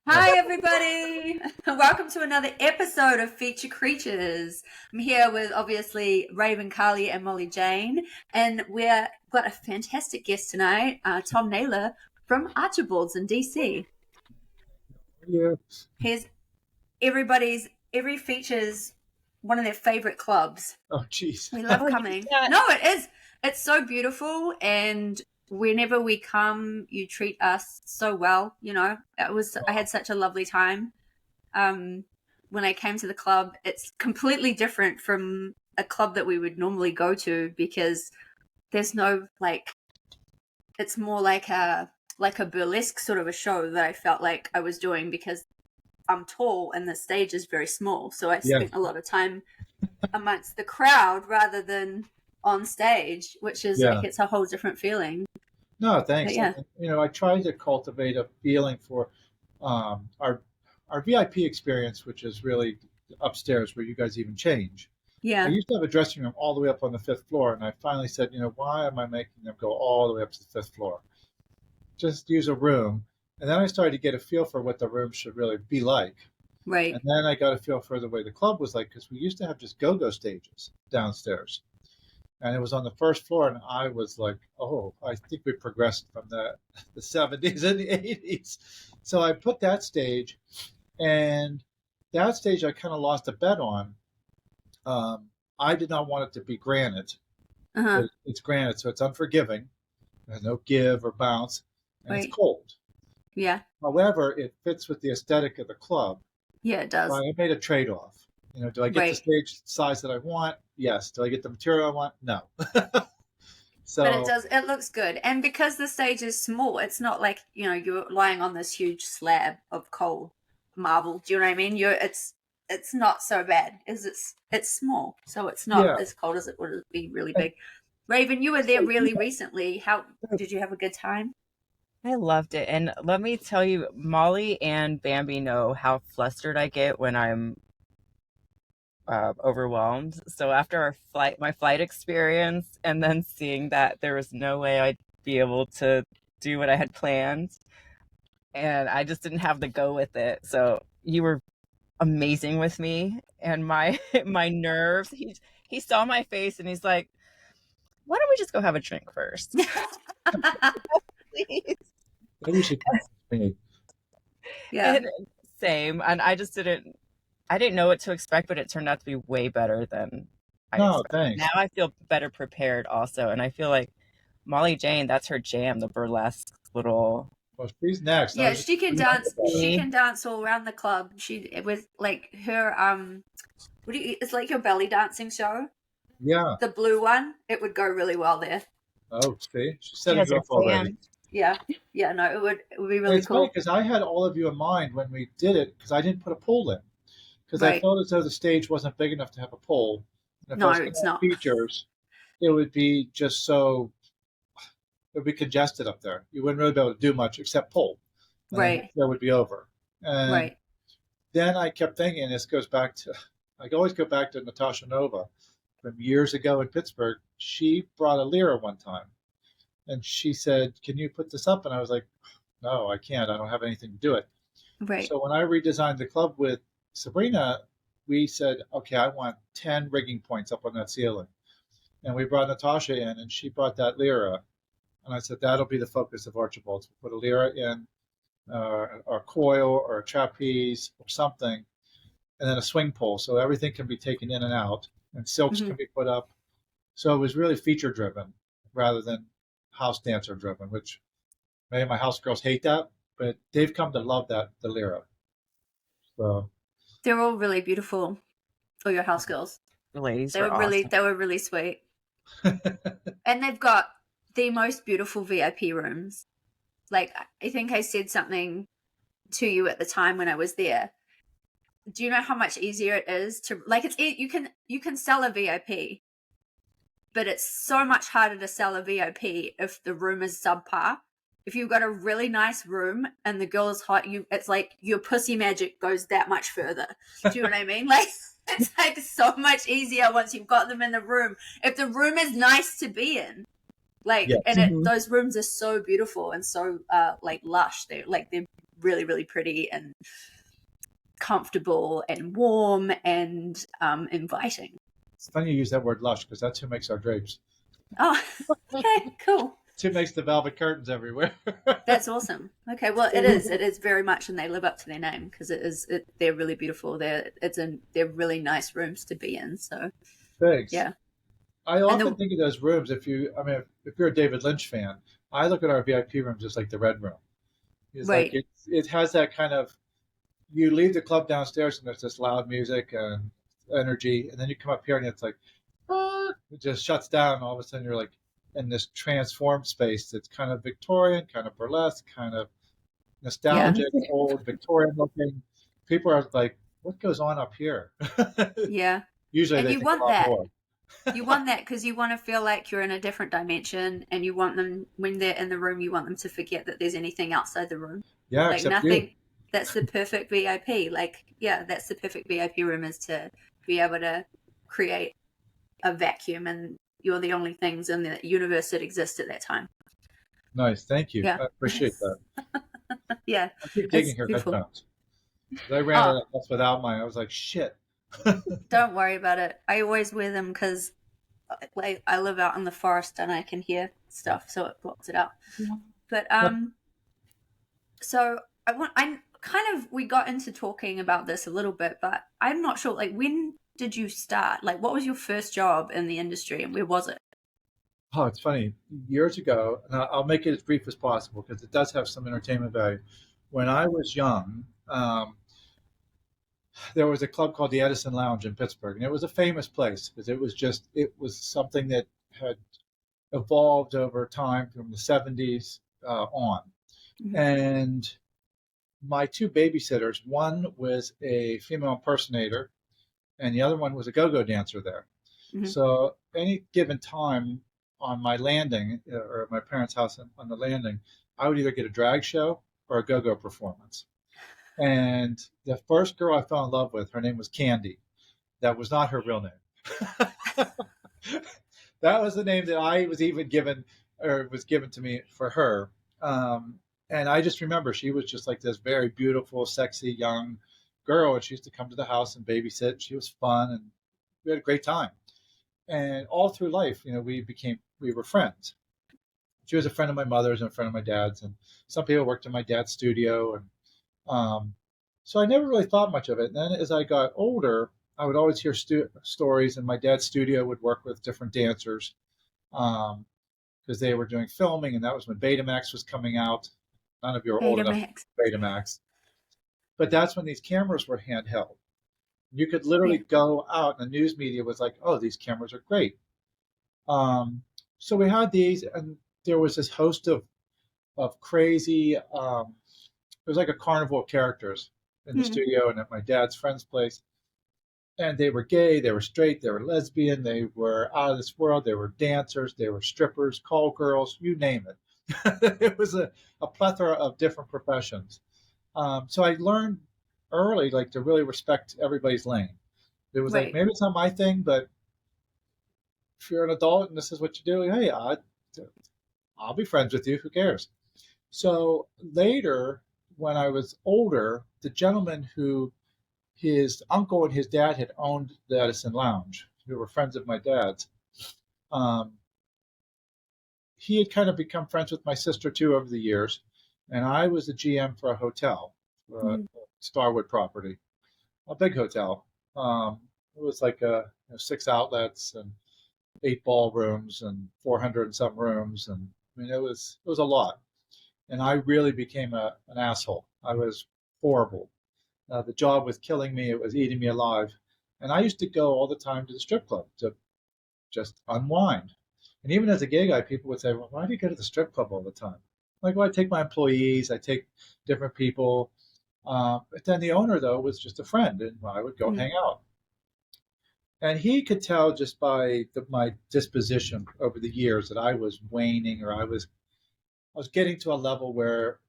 Hi, everybody. Welcome to another episode of Feature Creatures. I'm here with obviously Raven, Carly, and Molly Jane, and we've got a fantastic guest tonight, Thom Naylor from Archibalds in DC. Yeah. He's every feature's one of their favorite clubs. Oh, jeez. We love coming. Yeah. No, it is. It's so beautiful, and whenever we come, you treat us so well. You know, I had such a lovely time. When I came to the club, it's completely different from a club that we would normally go to because there's no it's more like a burlesque sort of a show that I felt like I was doing because I'm tall and the stage is very small. So I spent a lot of time amongst the crowd rather than on stage, which is like it's a whole different feeling. No, thanks. But yeah. I tried to cultivate a feeling for our VIP experience, which is really upstairs where you guys even change. Yeah. I used to have a dressing room all the way up on the 5th floor, and I finally said, why am I making them go all the way up to the 5th floor? Just use a room. And then I started to get a feel for what the room should really be like. Right. And then I got a feel for the way the club was like, because we used to have just go-go stages downstairs. And it was on the 1st floor, and I was like, oh, I think we progressed from the 70s and the 80s. So I put that stage, and that stage I kind of lost a bet on. I did not want it to be granite. Uh-huh. It's granite, so it's unforgiving. There's no give or bounce, and Right. it's cold. Yeah. However, it fits with the aesthetic of the club. Yeah, it does. So I made a trade-off. Do I get the stage size that I want? Yes. Do I get the material I want? No. So, but it looks good. And because the stage is small, it's not like, you're lying on this huge slab of cold marble. Do you know what I mean? It's not so bad. It's small. So it's not as cold as it would be really big. Raven, you were there really recently. How did you have a good time? I loved it. And let me tell you, Molly and Bambi know how flustered I get when I'm overwhelmed. So after my flight experience, and then seeing that there was no way I'd be able to do what I had planned, and I just didn't have the go with it. So you were amazing with me, and my nerves. He saw my face, and he's like, "Why don't we just go have a drink first?" Please. maybe you should me. Yeah. And same. And I didn't know what to expect, but it turned out to be way better than I expected. Thanks. Now I feel better prepared also. And I feel like Molly Jane, that's her jam, the burlesque little. Well, she's next. Yeah, she can dance. She can dance all around the club. It was like her it's like your belly dancing show. Yeah. The blue one, it would go really well there. Oh, see, she set it up already. Yeah, no, it would be really cool. Because I had all of you in mind when we did it, because I didn't put a pole in, because I felt as though the stage wasn't big enough to have a pole. And if it's not. Features, it would be just so. It would be congested up there. You wouldn't really be able to do much except pole. Right. That would be over. And then I kept thinking, this goes back to, I always go back to Natasha Nova from years ago in Pittsburgh. She brought a lyra one time, and she said, "Can you put this up?" And I was like, "No, I can't. I don't have anything to do it." Right. So when I redesigned the club with Sabrina, we said, "Okay, I want 10 rigging points up on that ceiling." And we brought Natasha in, and she brought that lyra. And I said, that'll be the focus of Archibald's. We'll put a lyra in, or a coil, or a trapeze, or something, and then a swing pole, so everything can be taken in and out, and silks can be put up. So it was really feature-driven rather than house dancer-driven, which many of my house girls hate that, but they've come to love the lyra. So they're all really beautiful for your house girls. The ladies they were really sweet. And they've got the most beautiful VIP rooms. Like, I think I said something to you at the time when I was there. Do you know how much easier it is to you can sell a VIP, but it's so much harder to sell a VIP if the room is subpar. If you've got a really nice room and the girl is hot, it's like your pussy magic goes that much further. Do you know what I mean? Like, it's like so much easier once you've got them in the room. If the room is nice to be in, those rooms are so beautiful and so lush. They're really, really pretty and comfortable and warm and inviting. It's funny you use that word lush because that's who makes our drapes. Oh, okay, cool. It's who makes the velvet curtains everywhere. That's awesome. Okay, well, it is very much, and they live up to their name because they're really beautiful. They're really nice rooms to be in. So Thanks. yeah, I often think of those rooms. If you're a David Lynch fan, I look at our VIP rooms as like the Red Room. It's right. like it has that kind of. You leave the club downstairs and there's this loud music and energy, and then you come up here and it's like, it just shuts down. All of a sudden, you're like in this transformed space that's kind of Victorian, kind of burlesque, kind of nostalgic, old Victorian looking. People are like, "What goes on up here?" Yeah. Usually, and they you think want a lot that. more. You want that because you want to feel like you're in a different dimension, and you want them when they're in the room. You want them to forget that there's anything outside the room. Yeah, like except nothing. you. That's the perfect VIP. Like, yeah, that's the perfect VIP room, is to be able to create a vacuum, and you're the only things in the universe that exist at that time. Nice, thank you. Yeah. I appreciate that. Yeah, I keep taking her beautiful. headphones. I ran out of that's without mine. I was like, shit. Don't worry about it. I always wear them because I live out in the forest and I can hear stuff, so it blocks it out. But so we got into talking about this a little bit, but I'm not sure. Like, when did you start? Like, what was your first job in the industry, and where was it? Oh, it's funny. Years ago, and I'll make it as brief as possible because it does have some entertainment value. When I was young, there was a club called the Edison Lounge in Pittsburgh, and it was a famous place because it was something that had evolved over time from the 70s on. Mm-hmm. And my two babysitters, one was a female impersonator, and the other one was a go-go dancer there. Mm-hmm. So any given time on my landing, or at my parents' house on the landing, I would either get a drag show or a go-go performance. And the first girl I fell in love with, her name was Candy. That was not her real name. That was the name that I was even given, or was given to me for her. And I just remember she was just like this very beautiful, sexy young girl. And she used to come to the house and babysit. She was fun, and we had a great time. And all through life, we were friends. She was a friend of my mother's and a friend of my dad's. And some people worked in my dad's studio. And so I never really thought much of it. And then as I got older, I would always hear stories, and my dad's studio would work with different dancers because they were doing filming, and that was when Betamax was coming out. None of you are old enough for Betamax. But that's when these cameras were handheld. You could literally go out, and the news media was like, oh, these cameras are great. So we had these, and there was this host of crazy, it was like a carnival of characters in the studio and at my dad's friend's place. And they were gay, they were straight, they were lesbian, they were out of this world, they were dancers, they were strippers, call girls, you name it. It was a plethora of different professions. So I learned early, like, to really respect everybody's lane. It was like, maybe it's not my thing, but if you're an adult and this is what you do, hey, I'll be friends with you. Who cares? So later, when I was older, the gentleman who his uncle and his dad had owned the Edison Lounge, who were friends of my dad's, he had kind of become friends with my sister too over the years. And I was a GM for a hotel, for a Starwood property, a big hotel. It was like 6 outlets and 8 ballrooms and 400 and some rooms. And I mean, it was a lot. And I really became an asshole. I was horrible. The job was killing me. It was eating me alive. And I used to go all the time to the strip club to just unwind. And even as a gay guy, people would say, well, why do you go to the strip club all the time? Like, well, I take my employees, I take different people. But then the owner, though, was just a friend, and I would go hang out. And he could tell just by my disposition over the years that I was waning, or I was getting to a level where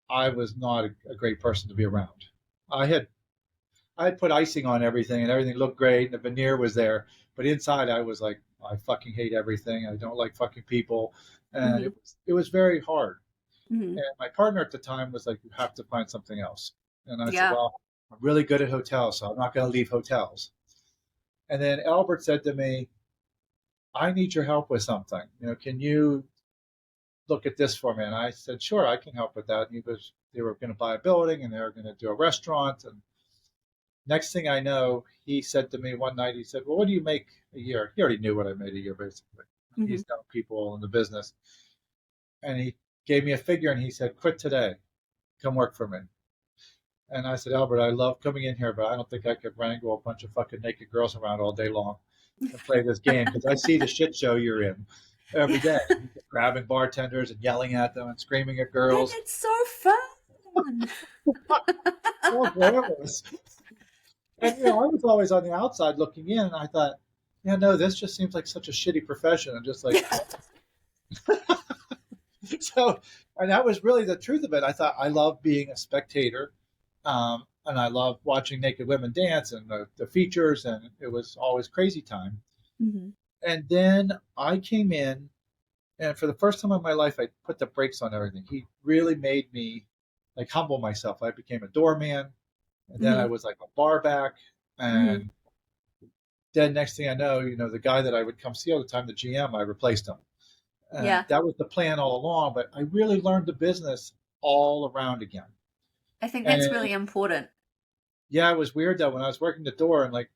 I was not a great person to be around. I had put icing on everything, and everything looked great, and the veneer was there. But inside, I was like, I fucking hate everything. I don't like fucking people, and it was very hard. Mhm. And my partner at the time was like, you have to find something else. And I said, Yeah. well, I'm really good at hotels, so I'm not going to leave hotels. And then Albert said to me, I need your help with something. Can you look at this for me? And I said, sure, I can help with that. And they were going to buy a building and they were going to do a restaurant. And next thing I know, he said to me one night, he said, well, what do you make a year? He already knew what I made a year, basically. Mhm. He's known people in the business. And he gave me a figure and he said, quit today, come work for me. And I said, Albert, I love coming in here, but I don't think I could wrangle a bunch of fucking naked girls around all day long and play this game, because I see the shit show you're in every day, grabbing bartenders and yelling at them and screaming at And girls. it's so fun. So glamorous. And I was always on the outside looking in, and I thought, yeah, no, this just seems like such a shitty profession. And just like, so, and that was really the truth of it. I thought I love being a spectator, and I love watching naked women dance and the features, and it was always crazy time. Mhm. And then I came in, and for the first time in my life, I put the brakes on everything. He really made me like humble myself. I became a doorman, and then I Mhm. was like a bar back, and then next thing I know, the guy that I would come see all the time, the GM, I replaced him. And Yeah. that was the plan all along, but I really learned the business all around again. I think that's And really important. yeah, it was weird though when I was working the door, and like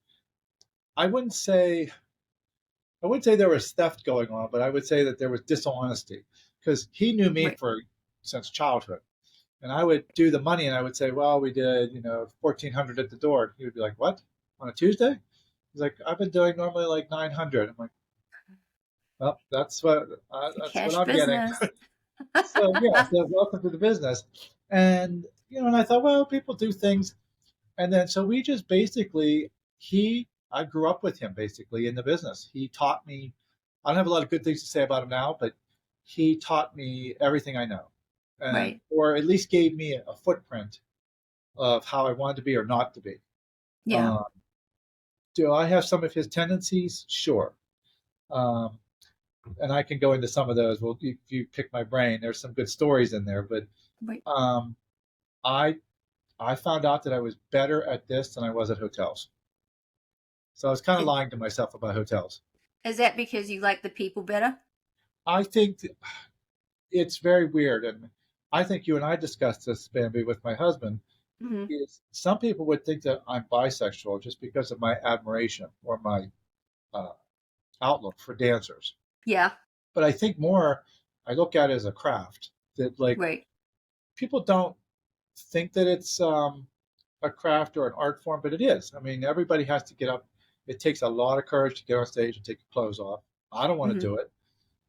I wouldn't say there was theft going on, but I would say that there was dishonesty, because he knew me Right. since childhood. And I would do the money and I would say, well, we did, 1,400 at the door. And he would be like, what? On a Tuesday? He's like, I've been doing normally like 900. I'm like, well, that's what It's a that's what cash I'm getting. business. So yeah, so welcome to the business. And and I thought, well, people do things. And then so we just basically I grew up with him basically in the business. He taught me. I don't have a lot of good things to say about him now, but he taught me everything I know, and Right. or at least gave me a footprint of how I wanted to be or not to be. Yeah. Um, do I have some of his tendencies? Sure. Um, and I can go into some of those. Well, if you pick my brain, there's some good stories in there. But Right. um, I I found out that I was better at this than I was at hotels. So I was kind of Is, lying to myself about hotels. is that because you like the people better? I think it's very weird, and I think you and I discussed this, Bambi, with my husband. Hmm. Is some people would think that I'm bisexual just because of my admiration or my uh, outlook for dancers. Yeah. But I think more, I look at it as a craft that like Right. people don't think that it's a craft or an art form, but it is. I mean, everybody has to get up. It takes a lot of courage to get on stage and take your clothes off. I don't want to Hmm. do it.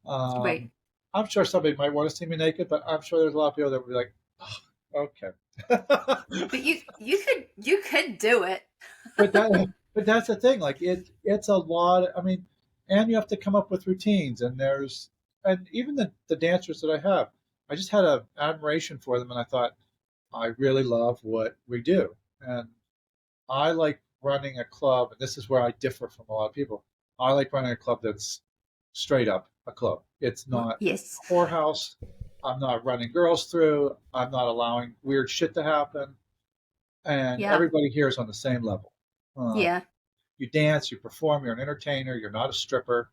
Right. I'm sure somebody might want to see me naked, but I'm sure there's a lot of people that would be like, oh, okay. But you could do it. but that's the thing. Like it's a lot. I mean, and you have to come up with routines. And even the dancers that I have, I just had an admiration for them, and I thought I really love what we do, and I like running a club. And this is where I differ from a lot of people. I like running a club that's straight up a club. It's not Yes. a whorehouse. I'm not running girls through. I'm not allowing weird shit to happen. And Yeah. everybody here is on the same level. Um, Yeah. you dance, you perform, you're an entertainer, you're not a stripper.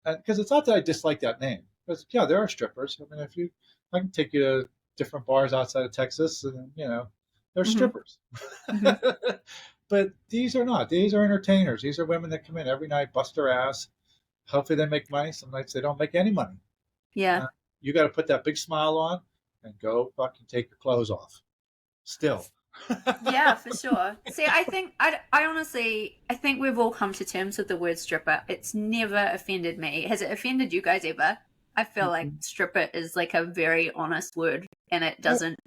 And because it's not that I dislike that name. Because yeah, there are strippers. I mean, I can take you to different bars outside of Texas, and they're Hmm. strippers. Hmm. But these are not. These are entertainers. These are women that come in every night, bust their ass. Hopefully, they make money. Some nights they don't make any money. Yeah. Uh, you got to put that big smile on and go fucking take your clothes off. Still. Yeah, for sure. See, I honestly, I think we've all come to terms with the word stripper. It's never offended me. Has it offended you guys ever? I feel like stripper is like a very honest word, and it doesn't.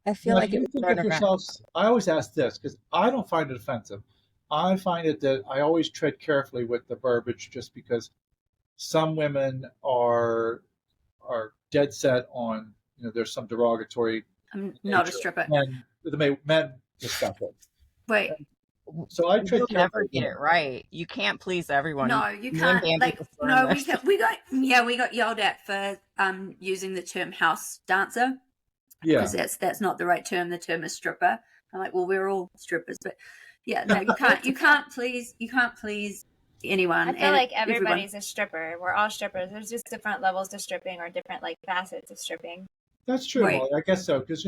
I feel Now, do like it you was think thrown of around. yourselves? I always ask this because I don't find it offensive. I find it that I always tread carefully with the verbiage, just because some women are dead set on there's some derogatory I'm not a nature. stripper. Men discuss it. Wait. So I tread You'll never carefully. get it right. You can't please everyone. No, you Me and can't. Bambi Like, just no, learned this. we got yelled at for using the term house dancer Yeah. because that's not the right term. The term is stripper. I'm like, well, we're all strippers, but yeah, no, you can't please anyone I feel and like everyone. everybody's a stripper. We're all strippers. There's just different levels to stripping or different like facets of stripping. That's true, Right. Molly. I guess so. Because,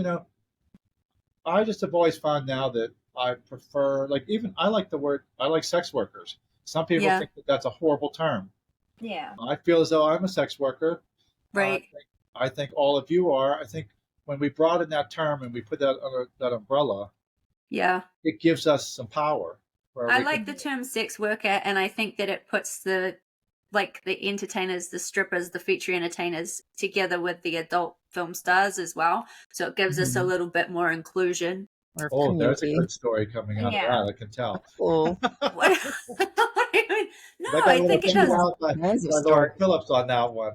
I just have always found now that I prefer, like, even I like the word, I like sex workers. Some people Yeah. think that that's a horrible term. Yeah. I feel as though I'm a sex worker. Right. I think all of you are. I think when we brought in that term and we put that under that umbrella, Yeah. it gives us some power. I like the term sex worker, and I think that it puts the entertainers, the strippers, the feature entertainers together with the adult film stars as well. So it gives us a little bit more inclusion. Oh, there's a good story coming out of that, I can tell. Cool. What? No, got a I little think it thing does. out by Lord Phillips on that one.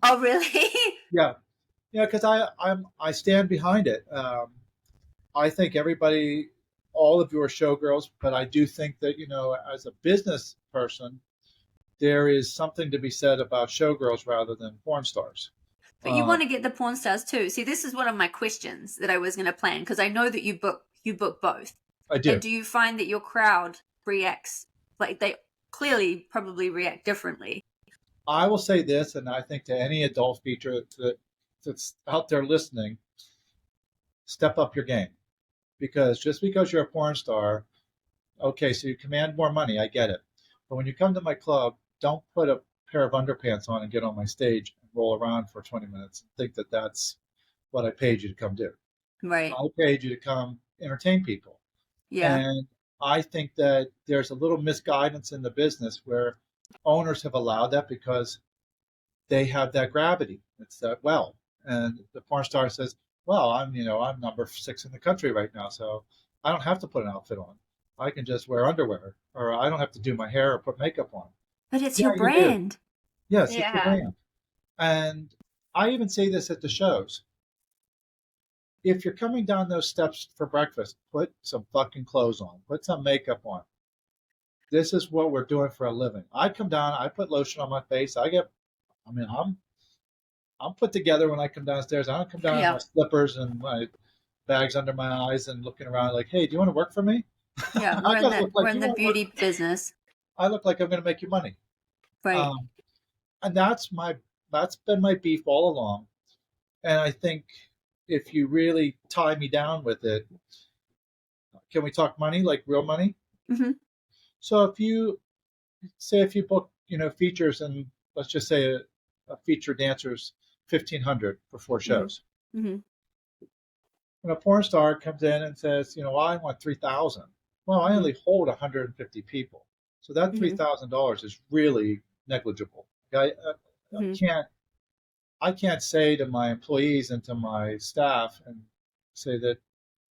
Oh, really? Yeah, because I stand behind it. I think everybody, all of you are showgirls, but I do think that as a business person, there is something to be said about showgirls rather than porn stars. But you want to get the porn stars too. See, this is one of my questions that I was going to plan because I know that you book both. I do. And do you find that your crowd reacts like they clearly probably react differently? I will say this, and I think to any adult feature that's out there listening, step up your game. Because just because you're a porn star, okay, so you command more money, I get it. But when you come to my club, don't put a pair of underpants on and get on my stage and roll around for 20 minutes and think that that's what I paid you to come do. Right. I paid you to come entertain people. Yeah. And I think that there's a little misguidance in the business where owners have allowed that because they have that gravity. It's that well. And the porn star says, well, I'm number 6 in the country right now, so I don't have to put an outfit on. I can just wear underwear, or I don't have to do my hair or put makeup on. But it's your brand. Yes, it's your brand. And I even say this at the shows. If you're coming down those steps for breakfast, put some fucking clothes on. Put some makeup on. This is what we're doing for a living. I come down, I put lotion on my face. I'm put together when I come downstairs. I don't come down in my slippers and my bags under my eyes and looking around like, hey, do you want to work for me? Yeah, we're in the beauty business. I look like I'm going to make you money. Right. And that's been my beef all along. And I think if you really tie me down with it, can we talk money, like real money? Mm-hmm. So if you book, features, and let's just say a feature dancer's $1,500 for 4 shows. Mm-hmm. When a porn star comes in and says, well, I want $3,000. Well, I only hold 150 people. So that $3,000 is really negligible. I can't say to my employees and to my staff and say that,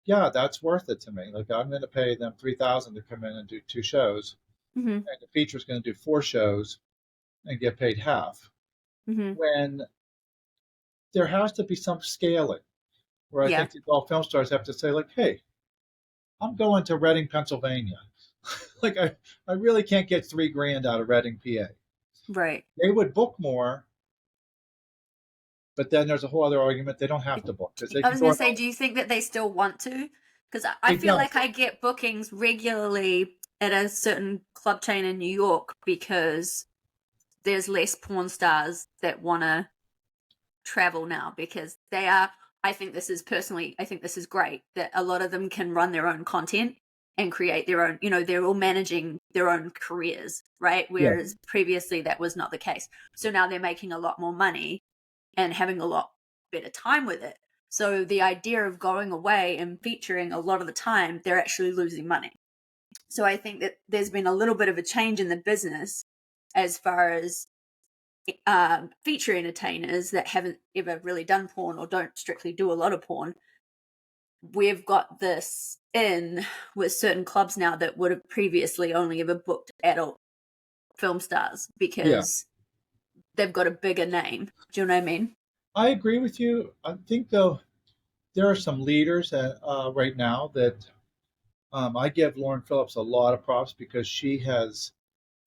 yeah, that's worth it to me. Like, I'm going to pay them $3,000 to come in and do 2 shows, and the feature's going to do 4 shows and get paid half. When there has to be some scaling, where I think all film stars have to say, like, hey, I'm going to Reading, Pennsylvania. Like, I really can't get $3,000 out of Reading, PA. Right. They would book more, but then there's a whole other argument. They don't have to book. I was going to say, do you think that they still want to? Because I feel like I get bookings regularly at a certain club chain in New York because there's less porn stars that want to travel now because they are. I think this is great that a lot of them can run their own content and create their own, they're all managing their own careers, right? Whereas previously that was not the case. So now they're making a lot more money and having a lot better time with it. So the idea of going away and featuring, a lot of the time, they're actually losing money. So I think that there's been a little bit of a change in the business as far as feature entertainers that haven't ever really done porn or don't strictly do a lot of porn. We've got this in with certain clubs now that would have previously only ever booked adult film stars because they've got a bigger name. Do you know what I mean? I agree with you. I think, though, there are some leaders right now that I give Lauren Phillips a lot of props because she has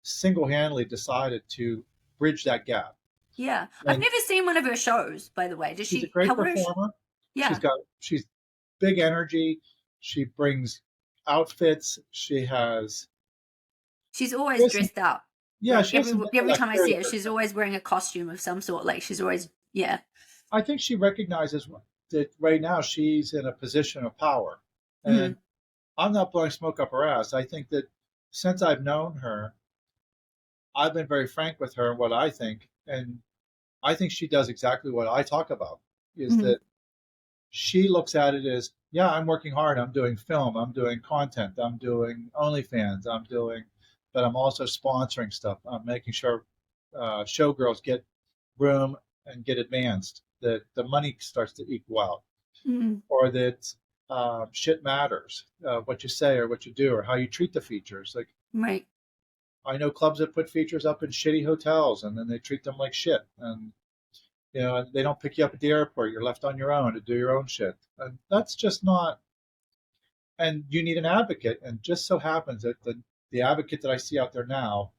single-handedly decided to bridge that gap. Yeah. I've And never seen one of her shows, by the way. Does she's a she? great What is she? performer. Yeah. She's big energy. She brings outfits. She's always dressed up. Yeah, like she has every time I see her, she's always wearing a costume of some sort. Like she's always, yeah. I think she recognizes that right now she's in a position of power. And I'm not blowing smoke up her ass. I think that since I've known her, I've been very frank with her in what I think. And I think she does exactly what I talk about, is that she looks at it as, yeah, I'm working hard. I'm doing film. I'm doing content. I'm doing OnlyFans. But I'm also sponsoring stuff. I'm making sure showgirls get room and get advanced, that the money starts to equal out, or that shit matters, what you say or what you do or how you treat the features. Like, right. I know clubs that put features up in shitty hotels and then they treat them like shit. And, they don't pick you up at the airport. You're left on your own to do your own shit. And that's just not, and you need an advocate. And just so happens that the advocate that I see out there now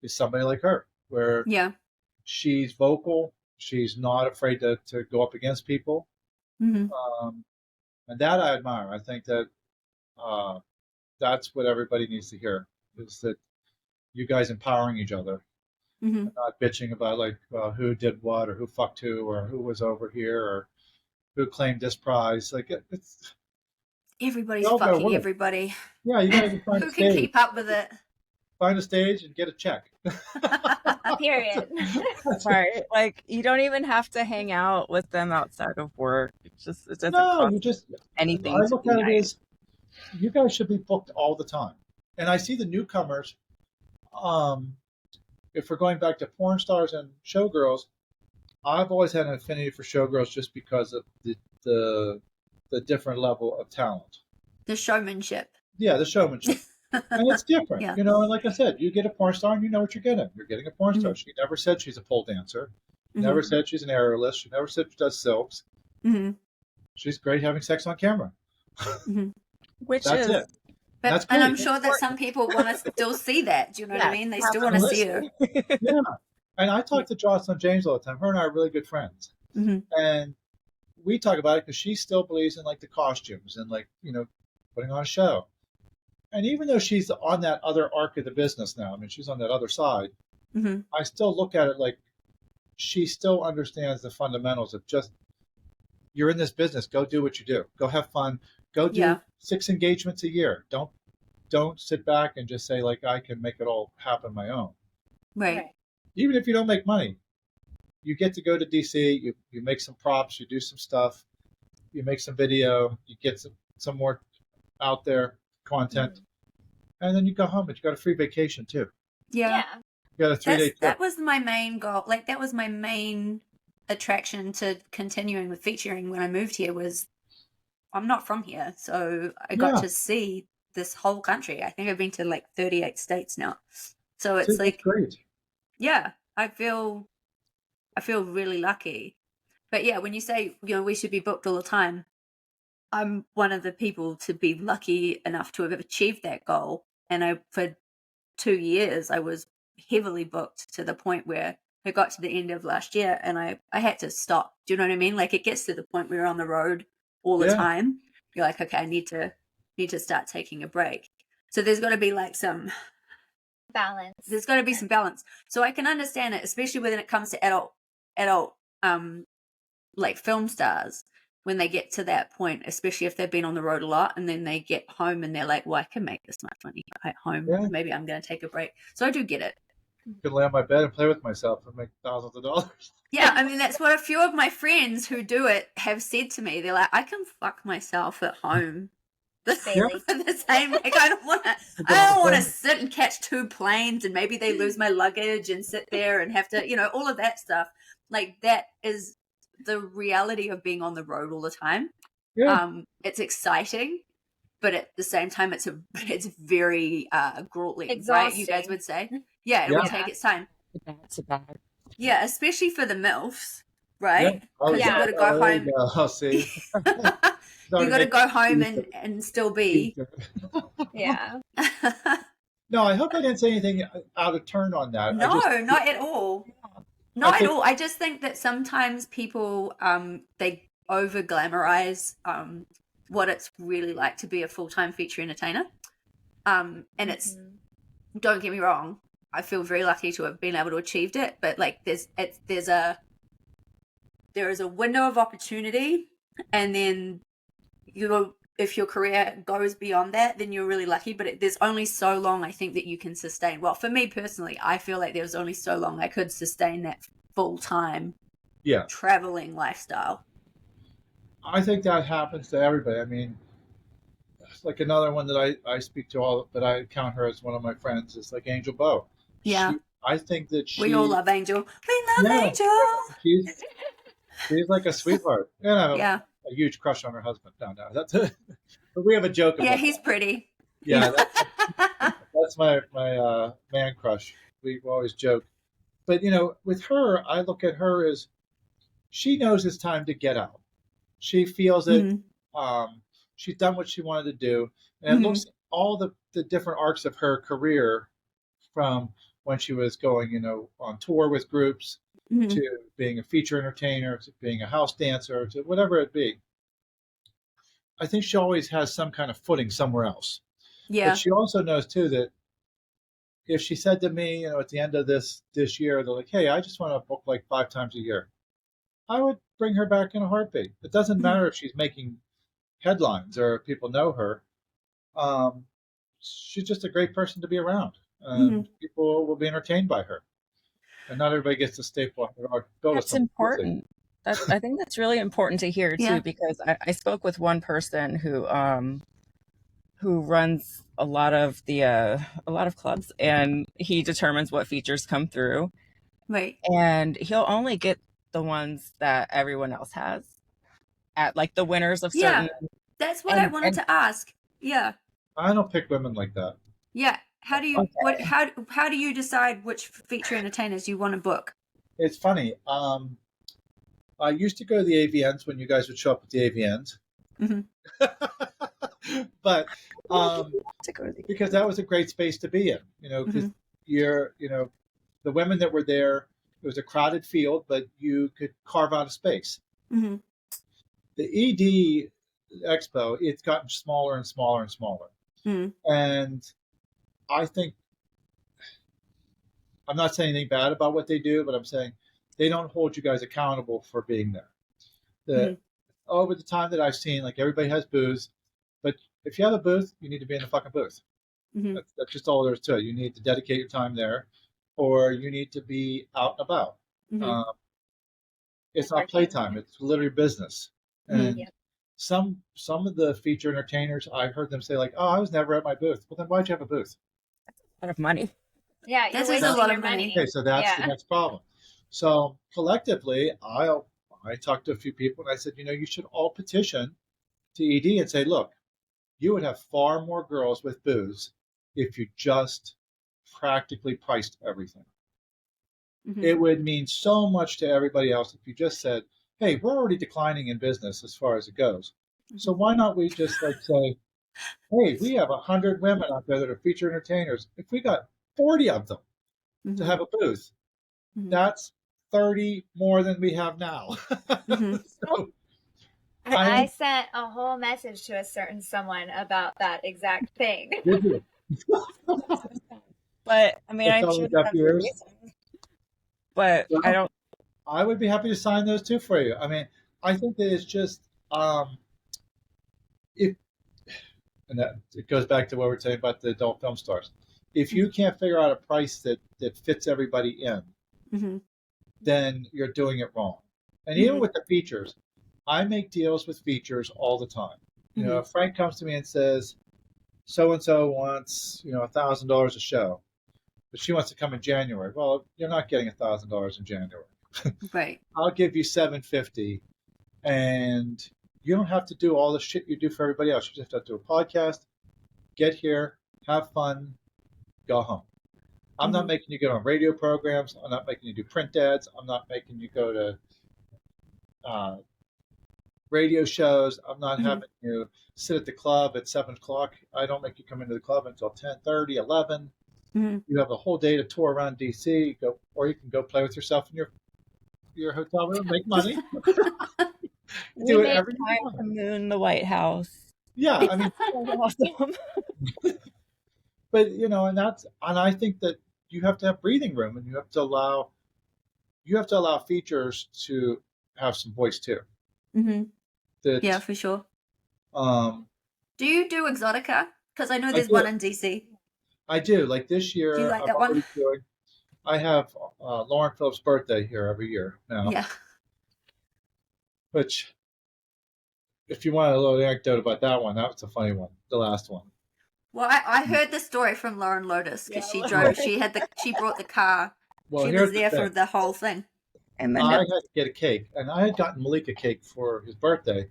is somebody like her, where she's vocal. She's not afraid to go up against people. And that I admire. I think that that's what everybody needs to hear, is that you guys empowering each other, and not bitching about like who did what or who fucked who or who was over here or who claimed this prize. Like it's everybody's fucking everybody. Yeah, you gotta find who can keep up with it. Find a stage and get a check. Period. Right. Like you don't even have to hang out with them outside of work. It doesn't cost anything. I look at it as you guys should be booked all the time. And I see the newcomers, if we're going back to porn stars and showgirls, I've always had an affinity for showgirls just because of the different level of talent. The showmanship. Yeah, the showmanship. And it's different, and like I said, you get a porn star and you know what you're getting. You're getting a porn star. She never said she's a pole dancer. Never said she's an aerialist. She never said she does silks. She's great having sex on camera. Which That's it. But, and I'm sure that some people want to still see that. Do you know what I mean? They still want to see her. Yeah. And I talk to Jocelyn James all the time. Her and I are really good friends. And we talk about it because she still believes in like the costumes and like, putting on a show. And even though she's on that other arc of the business now, I mean, she's on that other side, I still look at it like she still understands the fundamentals of just, you're in this business, go do what you do. Go have fun. Go do 6 engagements a year. Don't sit back and just say, like, I can make it all happen on my own. Right. Even if you don't make money, you get to go to DC, you make some props, you do some stuff, you make some video, you get some more out there content, and then you go home, but you got a free vacation too. Yeah. You got a 3-day trip. That was my main goal. Like that was my main attraction to continuing with featuring when I moved here. Was I'm not from here, so I got to see this whole country. I think I've been to like 38 states now, so it's like great. Yeah, I feel really lucky. But yeah, when you say we should be booked all the time, I'm one of the people to be lucky enough to have achieved that goal. And for 2 years, I was heavily booked to the point where it got to the end of last year and I had to stop. Do you know what I mean? Like it gets to the point where you're on the road all the time. You're like, okay, I need to start taking a break. So there's got to be like some balance. There's got to be some balance. So I can understand it, especially when it comes to adult like film stars. When they get to that point, especially if they've been on the road a lot and then they get home and they're like, well, I can make this much money at home. Yeah. Maybe I'm going to take a break. So I do get it. I can lay on my bed and play with myself and make thousands of dollars. Yeah, I mean, that's what a few of my friends who do it have said to me. They're like, I can fuck myself at home. The same. Like, I don't want to sit and catch 2 planes and maybe they lose my luggage and sit there and have to, all of that stuff. Like that is the reality of being on the road all the time. It's exciting, but at the same time it's very grueling, exhausting. Right? You guys would say it will take its time. That's bad. Yeah, especially for the MILFs, right? Because you got to go home. I'll see. You got to go home and still be. Yeah. No, I hope I didn't say anything out of turn on that. No, not at all. Not at all. I just think that sometimes people they over glamorize what it's really like to be a full-time feature entertainer. And it's, don't get me wrong, I feel very lucky to have been able to achieve it, but like there is a window of opportunity, and then if your career goes beyond that, then you're really lucky, but there's only so long I think that you can sustain. Well, for me personally, I feel like there's only so long I could sustain that full-time traveling lifestyle. I think that happens to everybody. I mean, like another one that I speak to all, but I count her as one of my friends, is like Angel Bow. Yeah. I think that we all love Angel. We love Angel. She's like a sweetheart. And I have a huge crush on her husband. No, that's but we have a joke about he's pretty. Yeah, that's my man crush. We always joke. But, with her, I look at her as she knows it's time to get out. She feels it. She's done what she wanted to do. And it looks all the different arcs of her career, from when she was going, on tour with groups, to being a feature entertainer, to being a house dancer, to whatever it be. I think she always has some kind of footing somewhere else. Yeah. But she also knows, too, that if she said to me, at the end of this year, they're like, hey, I just want to book like 5 times a year, I would bring her back in a heartbeat. It doesn't matter if she's making headlines or if people know her. She's just a great person to be around. And people will be entertained by her. And not everybody gets to stay for or go That's to something. Important. I think that's really important to hear, too, because I spoke with one person who runs a lot of clubs, and he determines what features come through. Right. And he'll only get the ones that everyone else has, at like the winners of certain. Yeah, that's what I wanted to ask. Yeah. I don't pick women like that. Yeah. How do you how do you decide which feature entertainers you want to book? It's funny. I used to go to the AVNs when you guys would show up at the AVNs. But because that was a great space to be in, because you're, the women that were there, it was a crowded field, but you could carve out a space. The ED Expo, it's gotten smaller and smaller and smaller. And I think, I'm not saying anything bad about what they do, but I'm saying they don't hold you guys accountable for being there. Over the time that I've seen, like, everybody has booths, but if you have a booth, you need to be in the fucking booth. That's just all there is to it. You need to dedicate your time there, or you need to be out and about. It's not playtime; it's literally business. And some of the feature entertainers, I heard them say, like, "Oh, I was never at my booth." Well, then why'd you have a booth? A lot of money. Yeah, that's a lot of money. Okay, so that's the next problem. So collectively, I talked to a few people, and I said, you should all petition to ED and say, look, you would have far more girls with booths if you just practically priced everything. It would mean so much to everybody else if you just said, hey, we're already declining in business as far as it goes. So why not we just say, hey, we have 100 women out there that are feature entertainers. If we got 40 of them to have a booth, that's 30 more than we have now. So, I sent a whole message to a certain someone about that exact thing. But I mean, I should have but I don't. I would be happy to sign those too for you. I mean, I think that it's just and that it goes back to what we're saying about the adult film stars. If you can't figure out a price that fits everybody in, then you're doing it wrong. And even with the features, I make deals with features all the time. If Frank comes to me and says, so-and-so wants, $1,000 a show, but she wants to come in January. Well, you're not getting $1,000 in January. Right. I'll give you $750, and you don't have to do all the shit you do for everybody else. You just have to do a podcast, get here, have fun, go home. I'm not making you get on radio programs. I'm not making you do print ads. I'm not making you go to radio shows. I'm not Mhm. having you sit at the club at 7 o'clock. I don't make you come into the club until 10:30, 11. Mhm. You have a whole day to tour around DC, or you can go play with yourself in your hotel room, make money, We do it made every time to time. moon the White House. Yeah, I mean, That was awesome. but and I think that you have to have breathing room, and you have to allow features to have some voice too. Mhm. That Yeah, for sure. um, Do you do Exotica? Because I know I there's do. one in DC. I do. Like this Do you year, like I'm that one? already doing. I have Lauren Phillips' birthday here every year now, Yeah. which, if you want a little anecdote about that one, that was a funny one, the last one. Well, I heard the story from Lauren Lotus because she Yeah. drove. She brought the car. Well, She here's was there the for thing. the whole thing. And then I had to get a cake, and I had gotten Malik a cake for his birthday,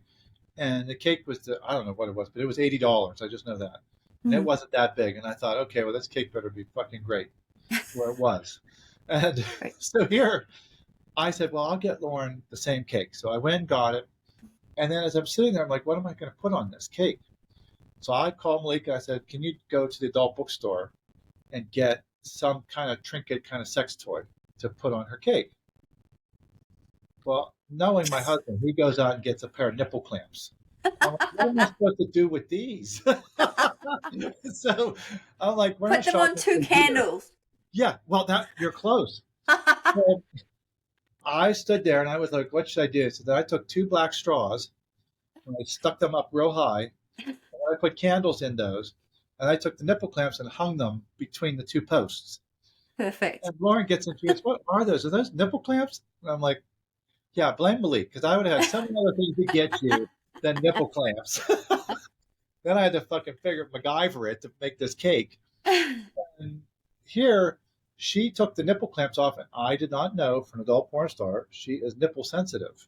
and the cake was I don't know what it was, but it was $80. I just know that, and it Mhm. wasn't that big. And I thought, okay, well, this cake better be fucking great. Well, it was, and Right. so here I said, well, I'll get Lauren the same cake. So I went and got it, and then as I'm sitting there, I'm like, what am I going to put on this cake? So I called Malika. I said, can you go to the adult bookstore and get some kind of trinket, kind of sex toy to put on her cake? Well, knowing my husband, he goes out and gets a pair of nipple clamps. I'm like, what am I supposed to do with these? So I'm like, we're Put not them on shopping 2 for beer. candles. Yeah, well, you're close. So I stood there and I was like, what should I do? So then I took 2 black straws and I stuck them up real high. And I put candles in those. And I took the nipple clamps and hung them between the 2 posts. Perfect. And Lauren gets into it. What are those? Are those nipple clamps? And I'm like, yeah, blame Malik, because I would have had so many other things to get you than nipple clamps. Then I had to fucking MacGyver it to make this cake. And here, she took the nipple clamps off, and I did not know, for an adult porn star, she is nipple sensitive.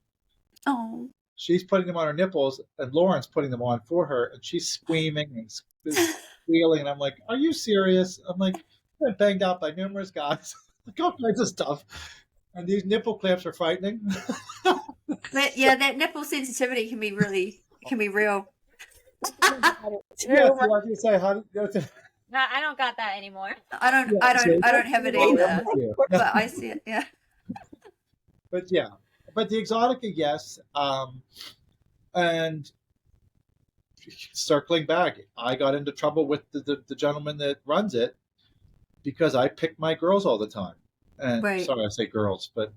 Oh. She's putting them on her nipples, and Lauren's putting them on for her, and she's screaming and squealing. And I'm like, are you serious? I'm like, I've been banged out by numerous guys, like all kinds of stuff. And these nipple clamps are frightening. That nipple sensitivity can be real. Yeah, see, I was going to say, No, I don't got that anymore. I don't have it either. Yeah. But I see it, yeah. But yeah, but the Exotica, yes. And circling back, I got into trouble with the gentleman that runs it because I pick my girls all the time. And Right. sorry, I say girls, but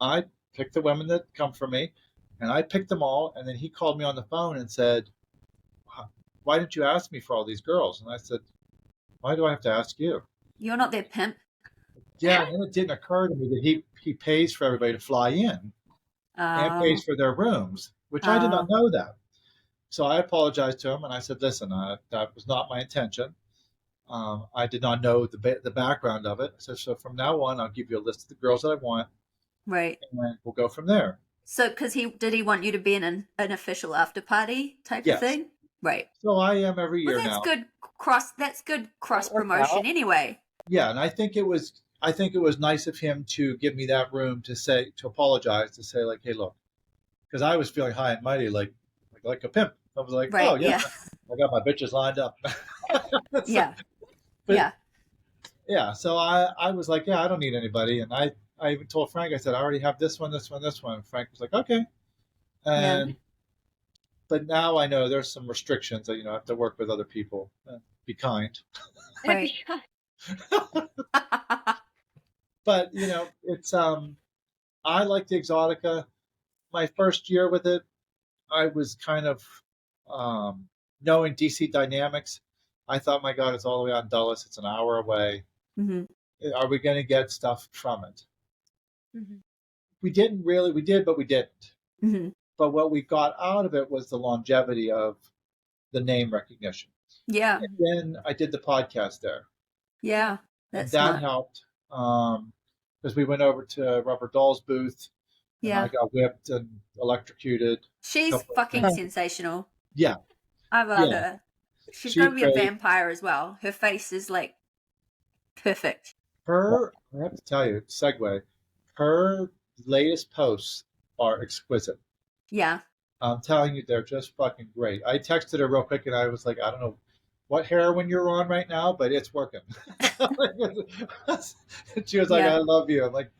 I pick the women that come from me, and I picked them all. And then he called me on the phone and said, why didn't you ask me for all these girls? And I said, why do I have to ask you? You're not their pimp. Yeah, and then it didn't occur to me that he pays for everybody to fly in and pays for their rooms, which I did not know that. So I apologized to him and I said, listen, that was not my intention. I did not know the background of it. I said, so from now on, I'll give you a list of the girls that I want. Right. And we'll go from there. So, because did he want you to be in an official after party type of thing? Right. So I am every year now. That's good cross That worked promotion out. anyway. Yeah, and I think it was nice of him to give me that room to apologize, to say like, hey, look, because I was feeling high and mighty, like a pimp. I was like, Right, oh yeah, yeah. I got my bitches lined up. Yeah. But- Yeah. Yeah, so I was like, yeah, I don't need anybody, and I even told Frank, I said, I already have this one, this one, this one. And Frank was like, okay, and but now I know there's some restrictions that I have to work with other people. Be kind. Right. But it's I like the Exotica. My first year with it, I was kind of knowing DC dynamics. I thought, my God, it's all the way out in Dulles. It's an hour away. Mm-hmm. Are we going to get stuff from it? Mm-hmm. We didn't really. We did, but we didn't. Mm-hmm. But what we got out of it was the longevity of the name recognition. Yeah. And then I did the podcast there. Yeah. And That's that smart. helped because we went over to Rubber Doll's booth. And Yeah. I got whipped and electrocuted. She's fucking sensational. Yeah. I love her. She's going to be a great. vampire as well. Her face is like perfect. I have to tell you, segue, her latest posts are exquisite. Yeah. I'm telling you, they're just fucking great. I texted her real quick and I was like, I don't know what heroin you're on right now, but it's working. She was like, Yeah. I love you. I'm like,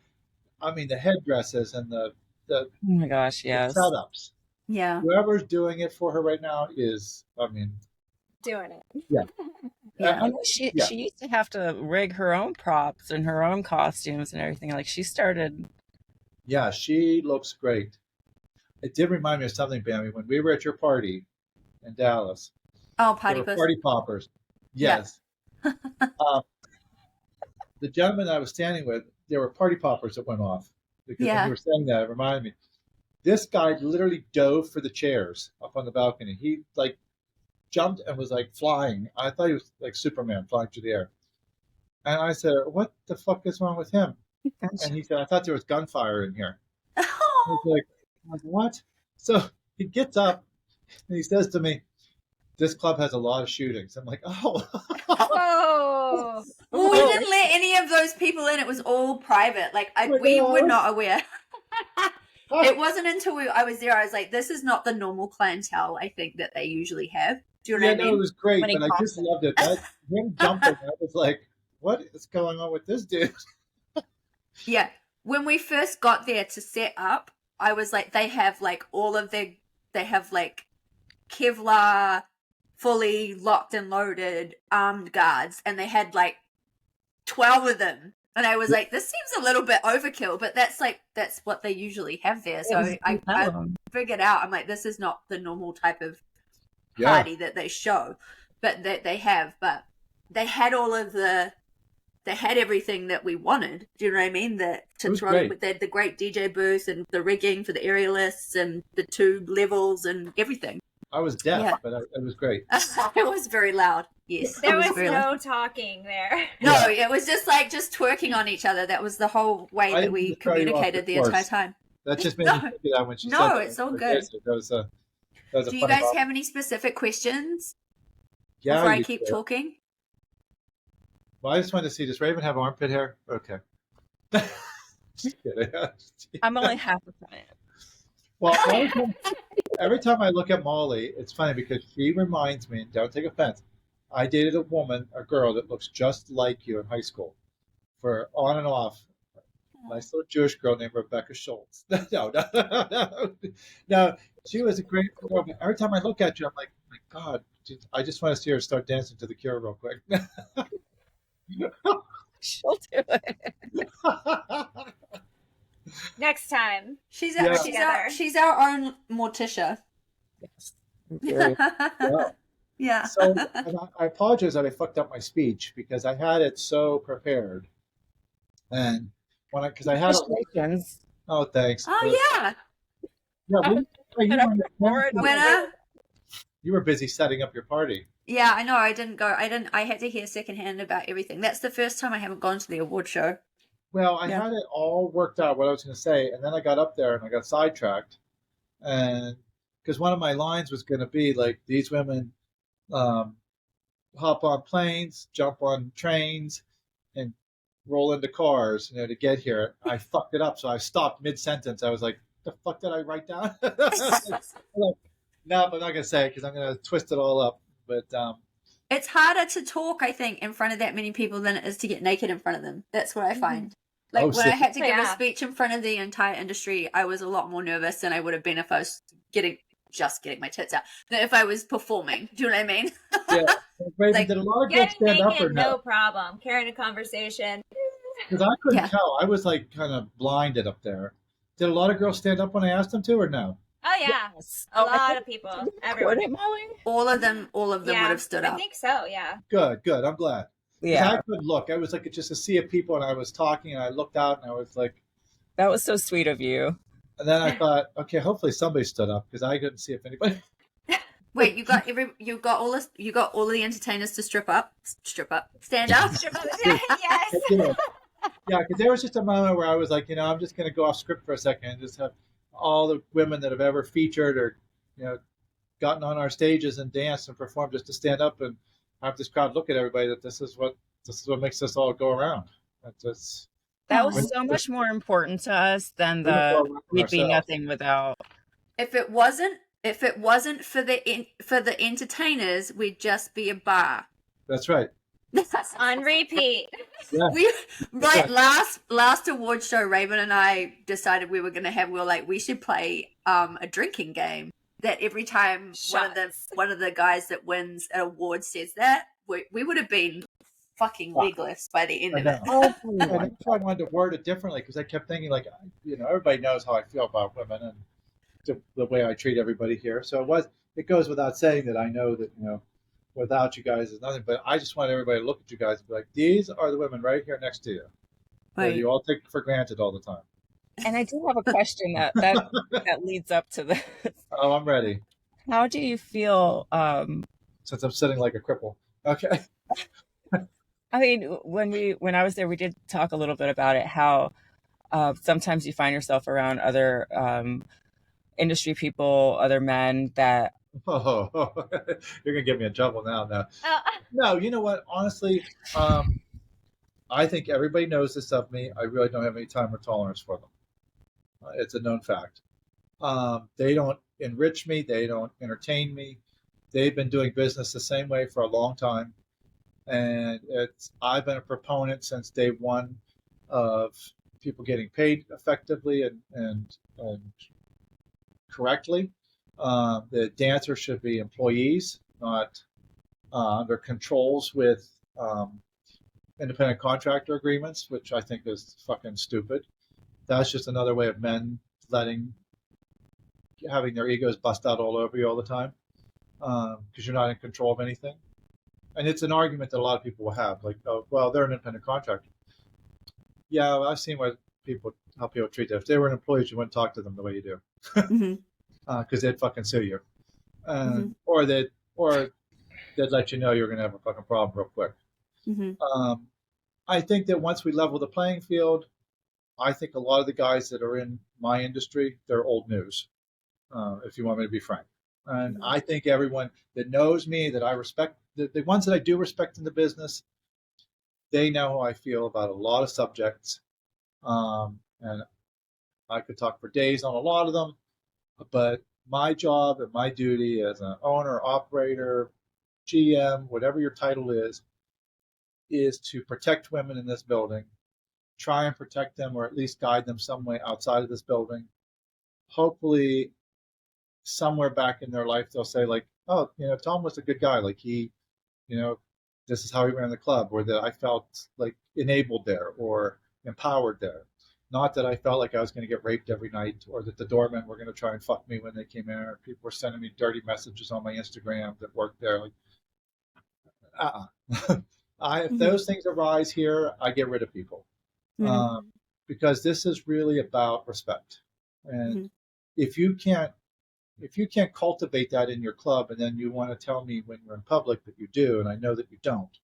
I mean, the headdresses and the Oh my gosh, yes. setups. Yeah. Whoever's doing it for her right now is, I mean, Doing it. yeah. Yeah. I know she used to have to rig her own props and her own costumes and everything. Like she started. Yeah, she looks great. It did remind me of something, Bambi, when we were at your party in Dallas. Oh, There party were puss. party poppers. Yes. The gentleman I was standing with, there were party poppers that went off. Because when Yeah. you were saying that, it reminded me. This guy literally dove for the chairs up on the balcony. He like jumped and was like flying. I thought he was like Superman flying through the air. And I said, what the fuck is wrong with him? And he said, I thought there was gunfire in here. I was like, what? So he gets up and he says to me, this club has a lot of shootings. I'm like, oh. Oh. Well, we didn't let any of those people in. It was all private. Like we were not aware. It wasn't until I was there, I was like, this is not the normal clientele I think that they usually have. Do you know what I mean? No, it was great, When he but I just loved it. Him jumping, I was like, what is going on with this dude? Yeah. When we first got there to set up, I was like, they have like they have like Kevlar, fully locked and loaded armed guards, and they had like 12 of them. And I was like, this seems a little bit overkill, but that's what they usually have there. So I figured out, I'm like, this is not the normal type of party that they show, but that they have. But they had they had everything that we wanted. Do you know what I mean? They had the great DJ booth and the rigging for the aerialists and the 2 levels and everything. I was deaf, but it was great. It was very loud. Yes. There was no talking there. No, it was just twerking on each other. That was the whole way that we communicated the entire time. That just made me think of that when she said No, that. it's all good. That was a Do you guys have any specific questions before I keep talking? Well, I just wanted to see, does Raven have armpit hair? Okay. Just kidding. I'm only half a fan. Well, every time I look at Molly, it's funny because she reminds me, and don't take offense, I dated a girl that looks just like you in high school for on and off. Nice little Jewish girl named Rebecca Schultz. No, she was a great girl. But every time I look at you, I'm like, oh my God, I just want to see her start dancing to The Cure real quick. She'll do it. Next time. She's our own Morticia. Yes. Yeah. So I apologize that I fucked up my speech because I had it so prepared, and because I had oh, thanks. Oh yeah. You were busy setting up your party. Yeah, I know. I didn't go. I had to hear secondhand about everything. That's the first time I haven't gone to the award show. Well, I had it all worked out what I was going to say, and then I got up there and I got sidetracked, and because one of my lines was going to be like, these women hop on planes, jump on trains, and roll into cars, to get here. I fucked it up, so I stopped mid-sentence. I was like, the fuck did I write down? No, but I'm not going to say it because I'm going to twist it all up. But it's harder to talk, I think, in front of that many people than it is to get naked in front of them. That's what I find. Like when I had to give a speech in front of the entire industry, I was a lot more nervous than I would have been if I was getting my tits out. Than if I was performing. Do you know what I mean? Yeah. Raven, did a lot of girls stand up or no problem. Carrying a conversation. Because I couldn't tell. I was like kind of blinded up there. Did a lot of girls stand up when I asked them to, or no? Oh yeah, yes. A lot of people. Everyone. All of them would have stood up. I think so. Yeah. Good. I'm glad. Yeah. I couldn't look. I was like just a sea of people, and I was talking, and I looked out, and I was like, that was so sweet of you. And then I thought, okay, hopefully somebody stood up because I couldn't see if anybody. Wait, you got all the entertainers to stand up. Yes. Yeah, because there was just a moment where I was like, I'm just going to go off script for a second and just have all the women that have ever featured or, gotten on our stages and danced and performed just to stand up and have this crowd look at everybody that this is what makes us all go around. That was so much more important to us than the we'd be nothing without. If it wasn't, If it wasn't for the entertainers, we'd just be a bar. That's right. On repeat. Yeah. We like last award show, Raven and I decided we were like, we should play a drinking game that every time one of the guys that wins an award says that, we would have been fucking legless by the end of it. And that's why I wanted to word it differently, because I kept thinking, like, everybody knows how I feel about women and the way I treat everybody here. So it goes without saying that I know that, without you guys is nothing. But I just want everybody to look at you guys and be like, these are the women right here next to you. Right. That you all take for granted all the time. And I do have a question that leads up to this. Oh, I'm ready. How do you feel? Since I'm sitting like a cripple. Okay. I mean, when I was there, we did talk a little bit about it, how sometimes you find yourself around other industry people, other men that... Oh, you're going to get me in trouble now. No, you know what? Honestly, I think everybody knows this of me. I really don't have any time or tolerance for them. It's a known fact. They don't enrich me. They don't entertain me. They've been doing business the same way for a long time. And I've been a proponent since day one of people getting paid effectively and correctly. The dancers should be employees, not under controls with independent contractor agreements, which I think is fucking stupid. That's just another way of men having their egos bust out all over you all the time, because you're not in control of anything. And it's an argument that a lot of people will have, like, oh, well, they're an independent contractor. Yeah, well, I've seen how people treat them. If they were an employee, you wouldn't talk to them the way you do, because they'd fucking sue you, or they'd let you know you're going to have a fucking problem real quick. I think that once we level the playing field, I think a lot of the guys that are in my industry, they're old news, if you want me to be frank. And I think everyone that knows me, that I respect, the ones that I do respect in the business, they know how I feel about a lot of subjects. And I could talk for days on a lot of them, but my job and my duty as an owner, operator, GM, whatever your title is to protect women in this building, try and protect them, or at least guide them some way outside of this building. Hopefully, somewhere back in their life, they'll say, like, oh, Thom was a good guy. Like, he, this is how he ran the club, or that I felt like enabled there or empowered there. Not that I felt like I was going to get raped every night, or that the doormen were going to try and fuck me when they came in, or people were sending me dirty messages on my Instagram that worked there. Like, if those things arise here, I get rid of people, because this is really about respect. And if you can't cultivate that in your club, and then you want to tell me when you're in public that you do, and I know that you don't,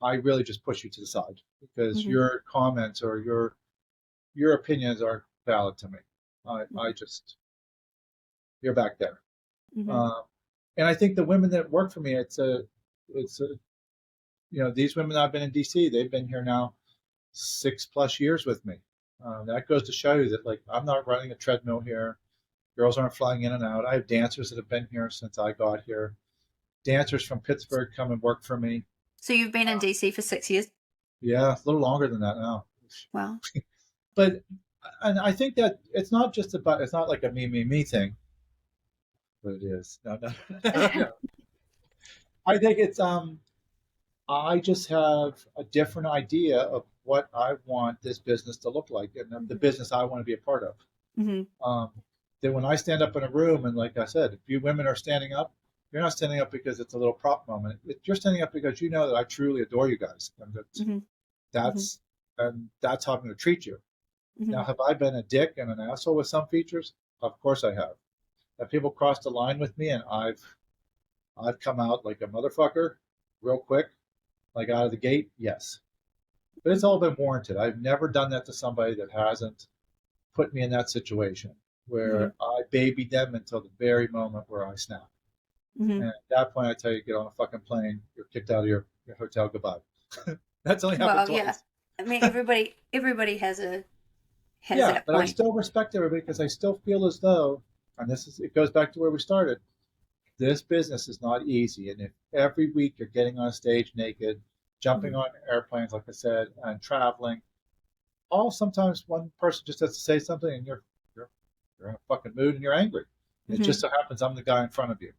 I really just push you to the side, because your comments or your opinions aren't valid to me. I just, you're back there. And I think the women that work for me, it's these women I've been in DC, they've been here now 6+ years with me. That goes to show you that, like, I'm not running a treadmill here. Girls aren't flying in and out. I have dancers that have been here since I got here. Dancers from Pittsburgh come and work for me. So you've been in DC for 6 years? Yeah, a little longer than that now. Wow. And I think that it's not like a me thing, but it is. No. I think it's, I just have a different idea of what I want this business to look like, and the business I want to be a part of. That when I stand up in a room, and like I said, if you women are standing up, you're not standing up because it's a little prop moment. You're standing up because you know that I truly adore you guys, and that's how I'm going to treat you. Now, have I been a dick and an asshole with some features? Of course I have. Have people crossed the line with me, and I've come out like a motherfucker real quick, like out of the gate? Yes. But it's all been warranted. I've never done that to somebody that hasn't put me in that situation where I babied them until the very moment where I snap. And at that point, I tell you, get on a fucking plane, you're kicked out of your hotel, goodbye. That's only happened twice. Yeah. I mean, everybody has that point. But I still respect everybody, because I still feel as though and it goes back to where we started. This business is not easy, and if every week you're getting on stage naked, jumping on airplanes, like I said, and traveling, sometimes one person just has to say something, and you're in a fucking mood and you're angry. It just so happens I'm the guy in front of you,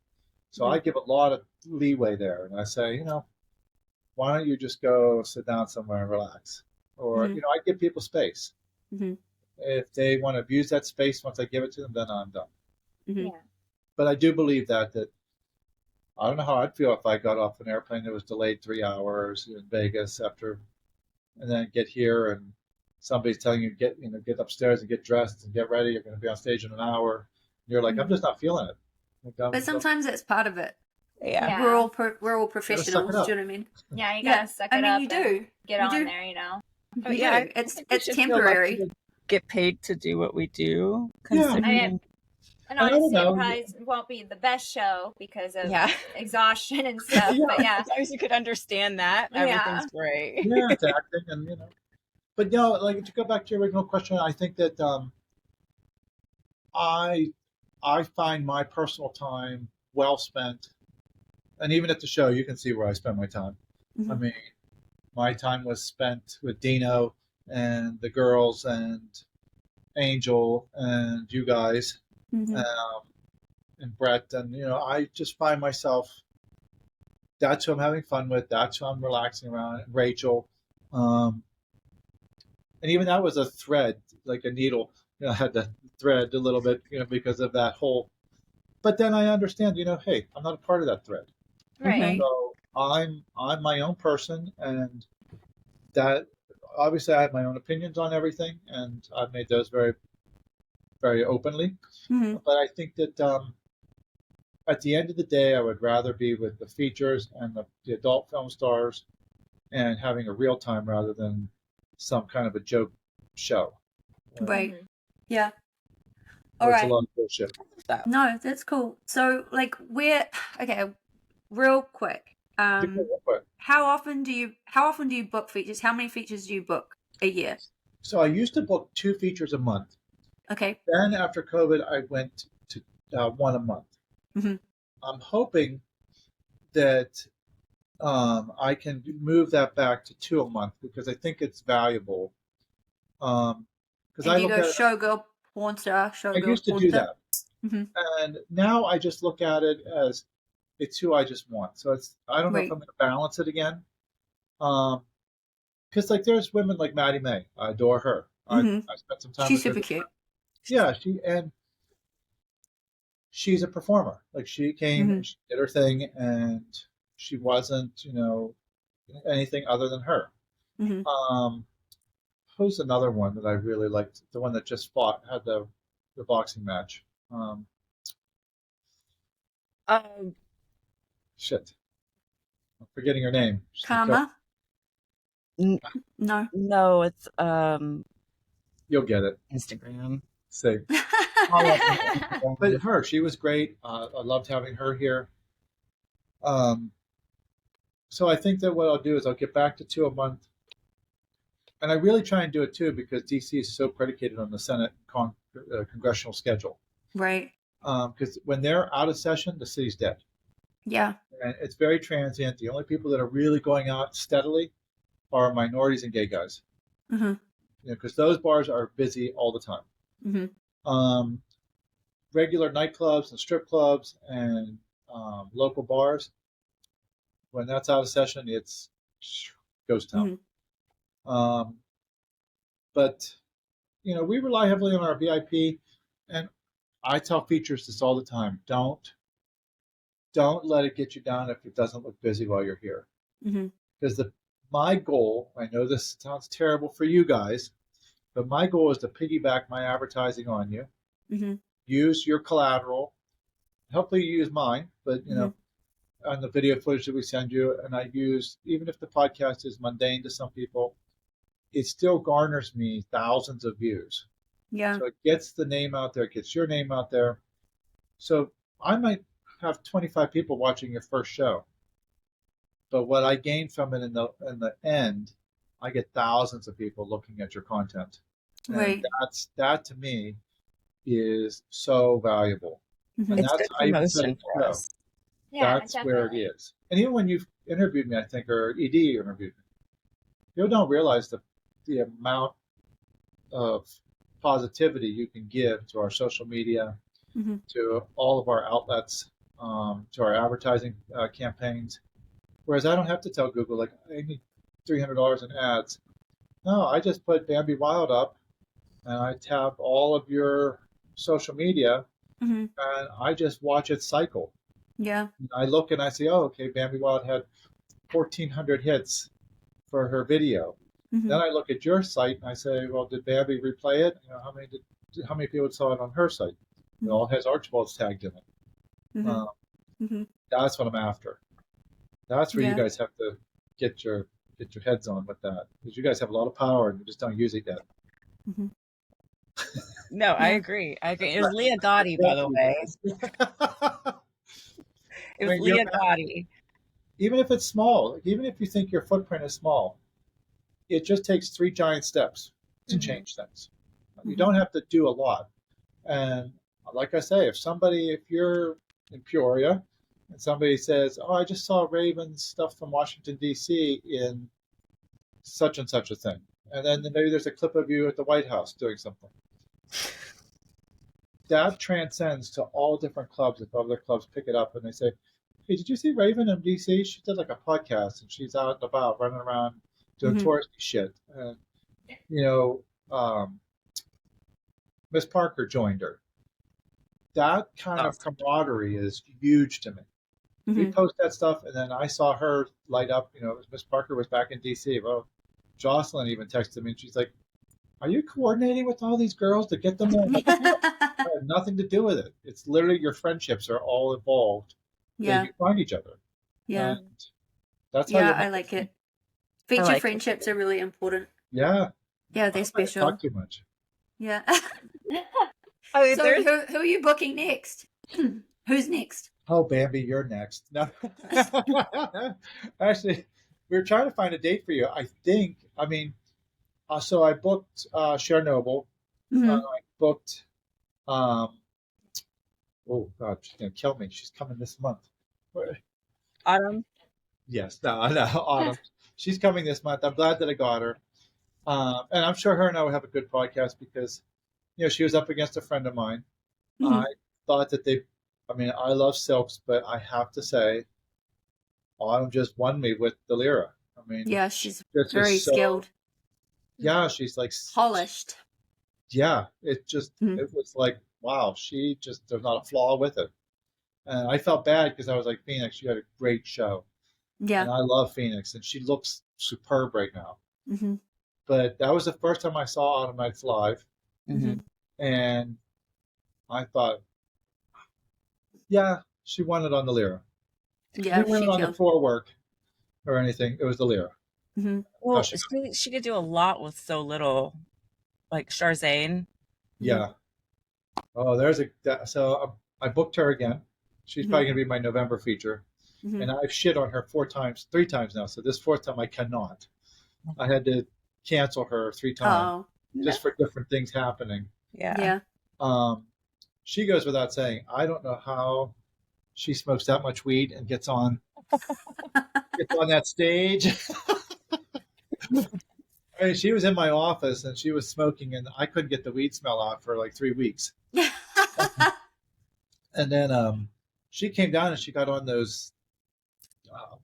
so I give a lot of leeway there, and I say, why don't you just go sit down somewhere and relax, or I give people space. If they want to abuse that space, once I give it to them, then I'm done. Yeah. But I do believe that I don't know how I'd feel if I got off an airplane that was delayed 3 hours in Vegas and then get here and somebody's telling you get upstairs and get dressed and get ready. You're going to be on stage in an hour. And you're like, I'm just not feeling it. But sometimes it's part of it. Yeah. We're all professionals. Do you know what I mean? Yeah, you gotta suck it up. You do get on there. It's temporary. Get paid to do what we do. And honestly, it probably won't be the best show because of exhaustion and stuff. But as long as you could understand that, everything's great. Yeah, it's acting, and But like to go back to your original question, I think that I find my personal time well spent, and even at the show, you can see where I spend my time. I mean, my time was spent with Dino and the girls and Angel and you guys. And Brett, and I just find myself, that's who I'm having fun with, that's who I'm relaxing around, and Rachel, and even that was a thread, like a needle. I had to thread a little bit, because of that whole. But then I understand, hey, I'm not a part of that thread, right? So I'm my own person, and that obviously I have my own opinions on everything, and I've made those very, very openly. But I think that at the end of the day, I would rather be with the features and the adult film stars and having a real time rather than some kind of a joke show. Right. Yeah. All right. It's a lot of bullshit. No, that's cool. So, real quick. How often do you book features? How many features do you book a year? So I used to book 2 features a month. Okay. Then after COVID, I went to 1 a month. I'm hoping that I can move that back to 2 a month because I think it's valuable. Because you go showgirl, porn star, showgirl. I used to do that, and now I just look at it as it's who I just want. So I don't know if I'm going to balance it again. Because there's women like Maddie May, I adore her. I spent some time. She's super cute. Yeah, she's a performer. She came, and she did her thing, and she wasn't, anything other than her. Who's another one that I really liked? The one that just had the boxing match. Shit, I'm forgetting her name. Karma. No, it's You'll get it. Instagram. Say. But she was great. I loved having her here. So I think that what I'll do is I'll get back to 2 a month. And I really try and do it too because DC is so predicated on the Senate congressional schedule. Right. Because when they're out of session, the city's dead. Yeah. And it's very transient. The only people that are really going out steadily are minorities and gay guys. Because those bars are busy all the time. Regular nightclubs and strip clubs and local bars, when that's out of session, it's ghost town. But we rely heavily on our VIP, and I tell features this all the time: don't let it get you down if it doesn't look busy while you're here. Because my goal, I know this sounds terrible for you guys, but my goal is to piggyback my advertising on you. Use your collateral. Hopefully you use mine, but on the video footage that we send you, and I use, even if the podcast is mundane to some people, it still garners me thousands of views. Yeah. So it gets the name out there, it gets your name out there. So I might have 25 people watching your first show, but what I gain from it in the end, I get thousands of people looking at your content. And Right. that to me, is so valuable. And It's that's good I even said promotion it for show. us. Yeah, That's where it is. And even when you've interviewed me, I think, or ED interviewed me, you don't realize the amount of positivity you can give to our social media, to all of our outlets, to our advertising campaigns. Whereas I don't have to tell Google, like, I need $300 in ads. No, I just put Bambi Wild up, and I tab all of your social media, and I just watch it cycle. Yeah. And I look and I see, oh, okay, Bambi Wild had 1,400 hits for her video. Then I look at your site and I say, well, did Bambi replay it? You know, how many people saw it on her site? It all has Archibald's tagged in it. That's what I'm after. That's where you guys have to get your heads on with that, because you guys have a lot of power and you just don't use it yet. No, I agree. It was Leah Dottie, by the way. It was Leah Dottie. Even if it's small, even if you think your footprint is small, it just takes 3 giant steps to change things. You don't have to do a lot. And like I say, if you're in Peoria and somebody says, oh, I just saw Raven's stuff from Washington, D.C. in such and such a thing. And then maybe there's a clip of you at the White House doing something. That transcends to all different clubs. If other clubs pick it up and they say, hey, did you see Raven in D.C.? She did like a podcast and she's out and about running around doing touristy shit. And, Miss Parker joined her. That kind of camaraderie is huge to me. We post that stuff, and then I saw her light up. Miss Parker was back in D.C. Well, Jocelyn even texted me, and she's like, are you coordinating with all these girls to get them there? I have nothing to do with it. It's literally your friendships are all involved. Yeah. You find each other. Yeah. And that's how I like it. Feature friendships are really important. Yeah. Yeah, they're special. Talk too much. Yeah. So who are you booking next? Who's next? Oh, Bambi, you're next. No. Actually, we were trying to find a date for you. So I booked Cher Noble. I booked, oh God, she's going to kill me. She's coming this month. Autumn? Yes, no, Autumn. She's coming this month. I'm glad that I got her. And I'm sure her and I will have a good podcast because, she was up against a friend of mine. I thought that I love silks, but I have to say, Autumn just won me with the Lyra. Yeah, she's very skilled. Yeah, she's like polished. Yeah, it was like, wow, there's not a flaw with it. And I felt bad because I was like, Phoenix, you had a great show. Yeah. And I love Phoenix, and she looks superb right now. But that was the first time I saw Autumn Nights live. And I thought, yeah, she won it on the Lyra. Yeah, she won on the floor work or anything. It was the Lyra. Well, she could do a lot with so little, like Charzane. Yeah. Oh, so I booked her again. She's probably going to be my November feature. And I've shit on her 3 times now. So this 4th time I cannot. I had to cancel her 3 times just for different things happening. Yeah. She goes without saying, I don't know how she smokes that much weed and gets on that stage. She was in my office and she was smoking and I couldn't get the weed smell out for like 3 weeks. And then she came down and she got on those,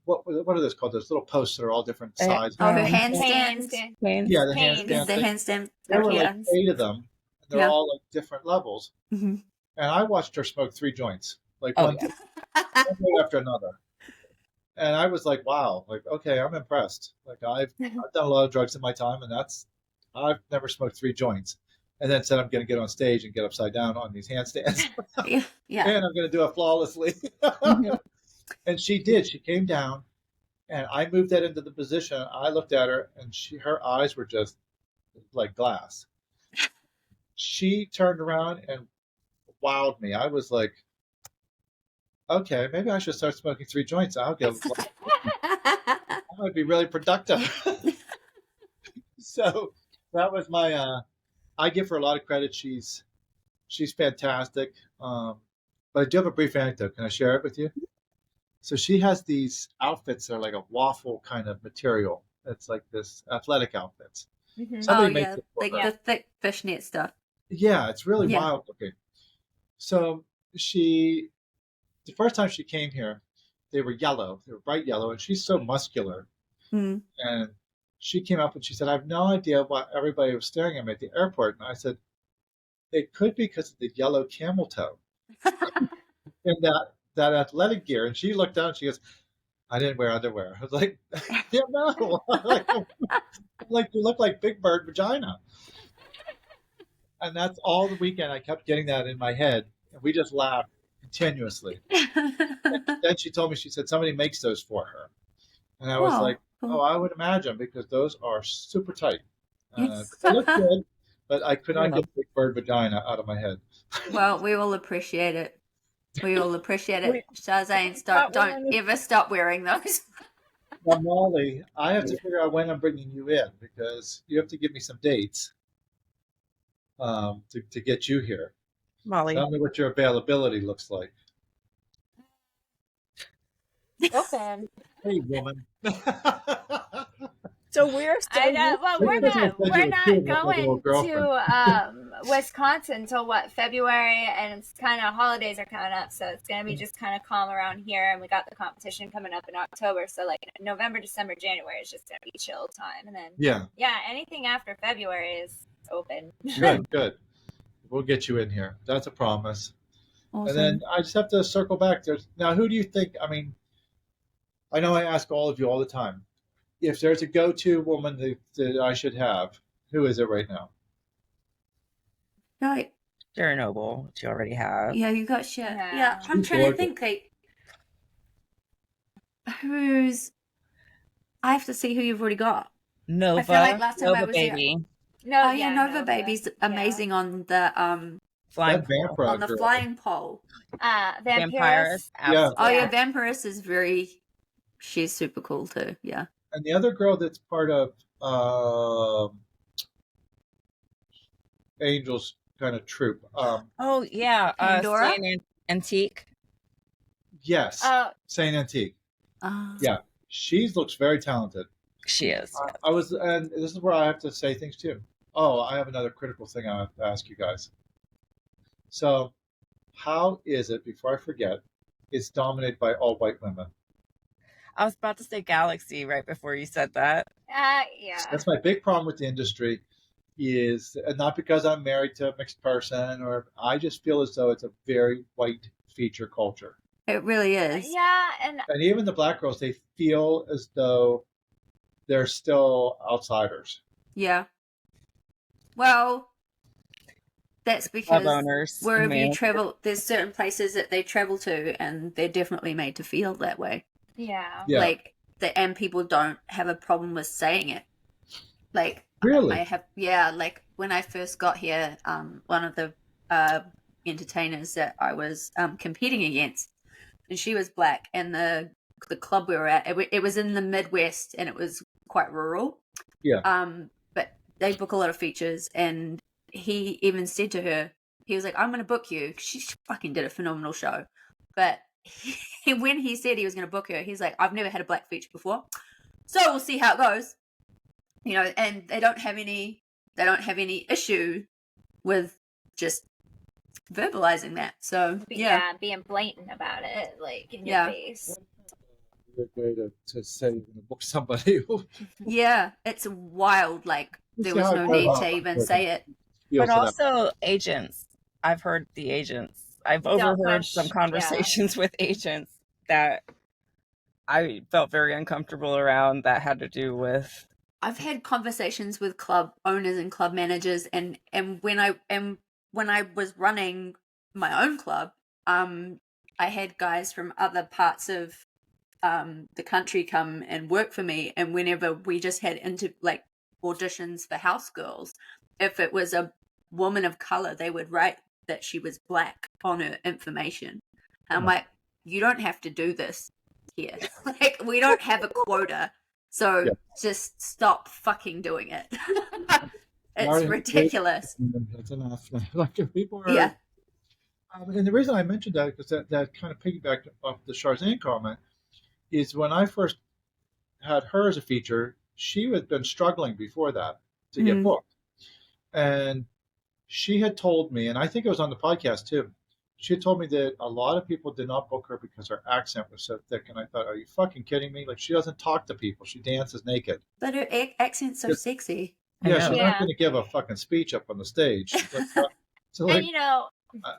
what are those called? Those little posts that are all different sizes. Oh, handstands. Yeah, the handstand. The handstand. There were like 8 of them. And they're all like different levels. And I watched her smoke 3 joints, like one after another. And I was like, wow, like, okay, I'm impressed. Like I've done a lot of drugs in my time, and I've never smoked 3 joints. And then said I'm going to get on stage and get upside down on these handstands. Yeah. And I'm going to do it flawlessly. And she did. She came down, and I moved that into the position. I looked at her, and her eyes were just like glass. She turned around and wowed me. I was like, okay, maybe I should start smoking 3 joints. I would be really productive. So that was my, I give her a lot of credit. She's she's fantastic. But I do have a brief anecdote. Can I share it with you? So she has these outfits that are like a waffle kind of material. It's like this athletic outfits. Oh yeah, like the thick fishnet stuff. Yeah, it's really wild looking. So the first time she came here, they were yellow. They were bright yellow, and she's so muscular. And she came up and she said, "I have no idea why everybody was staring at me at the airport." And I said, "It could be because of the yellow camel toe and that athletic gear." And she looked down and she goes, "I didn't wear underwear." I was like, "Yeah, no." Like you look like Big Bird vagina. And that's all the weekend. I kept getting that in my head, and we just laughed continuously. Then she told me, she said somebody makes those for her, and I was like, "Oh, I would imagine, because those are super tight. They look good, but I could not get Big Bird vagina out of my head." Well, we all appreciate it. We all appreciate it. Shazane, don't ever stop wearing those. Now, Molly, I have to figure out when I'm bringing you in, because you have to give me some dates to get you here. Molly, tell me what your availability looks like. Open. Hey, woman. So we're still. Well, we're not going to Wisconsin until February, and it's kind of holidays are coming up, so it's gonna be just kind of calm around here. And we got the competition coming up in October, so like November, December, January is just gonna be chill time, and then anything after February is open. Good. We'll get you in here. That's a promise. Awesome. And then I just have to circle back. Now, who do you think? I mean, I know I ask all of you all the time, if there's a go-to woman that I should have, who is it right now? Right. Sharon Noble, which you already have. Yeah, you got Sharon. Yeah, I'm trying to think, like, who's... I have to see who you've already got. Nova. I feel like last time Nova I was Baby. Here. Nova Baby's amazing on the flying pole. Vampires. Vampires is she's super cool too. Yeah. And the other girl that's part of Angel's kind of troupe. Pandora? Saint Antique. Yes. Saint Antique. Yeah. She looks very talented. She is. And this is where I have to say things too. Oh, I have another critical thing I have to ask you guys. So, how is it, before I forget, it's dominated by all white women? I was about to say Galaxy right before you said that. Yeah. That's my big problem with the industry, is not because I'm married to a mixed person, or I just feel as though it's a very white feature culture. It really is. Yeah, and even the black girls, they feel as though they're still outsiders. Yeah. Well, that's because wherever you travel, there's certain places that they travel to, and they're definitely made to feel that way. Yeah. And people don't have a problem with saying it. Like, really? Like when I first got here, one of the entertainers that I was competing against, and she was black, and the club we were at, it was in the Midwest, and it was quite rural. Yeah. But they book a lot of features, and he even said to her, he was like, "I'm going to book you." She fucking did a phenomenal show. But when he said he was going to book her, he's like, "I've never had a black feature before, so we'll see how it goes." You know, and they don't have any issue with just verbalizing that. So being blatant about it, like in your face. Good way to say you're going to book somebody. Yeah, it's wild. Like, there was no need to even say it. But also agents. I've heard the agents. I've overheard some conversations with agents that I felt very uncomfortable around, that had to do with. I've had conversations with club owners and club managers, and when I was running my own club, I had guys from other parts of the country come and work for me, and whenever we just had auditions for house girls, if it was a woman of color, they would write that she was black on her information. And I'm like, you don't have to do this here. Like, we don't have a quota, so just stop fucking doing it. It's ridiculous. That's enough. Like, if people are And the reason I mentioned that, because that kind of piggybacked off the Charzane comment, is when I first had her as a feature, she had been struggling before that to get booked. And she had told me, and I think it was on the podcast too, she had told me that a lot of people did not book her because her accent was so thick. And I thought, are you fucking kidding me? Like, she doesn't talk to people. She dances naked. But her accent's so sexy. Yeah, she's not going to give a fucking speech up on the stage. So, like, and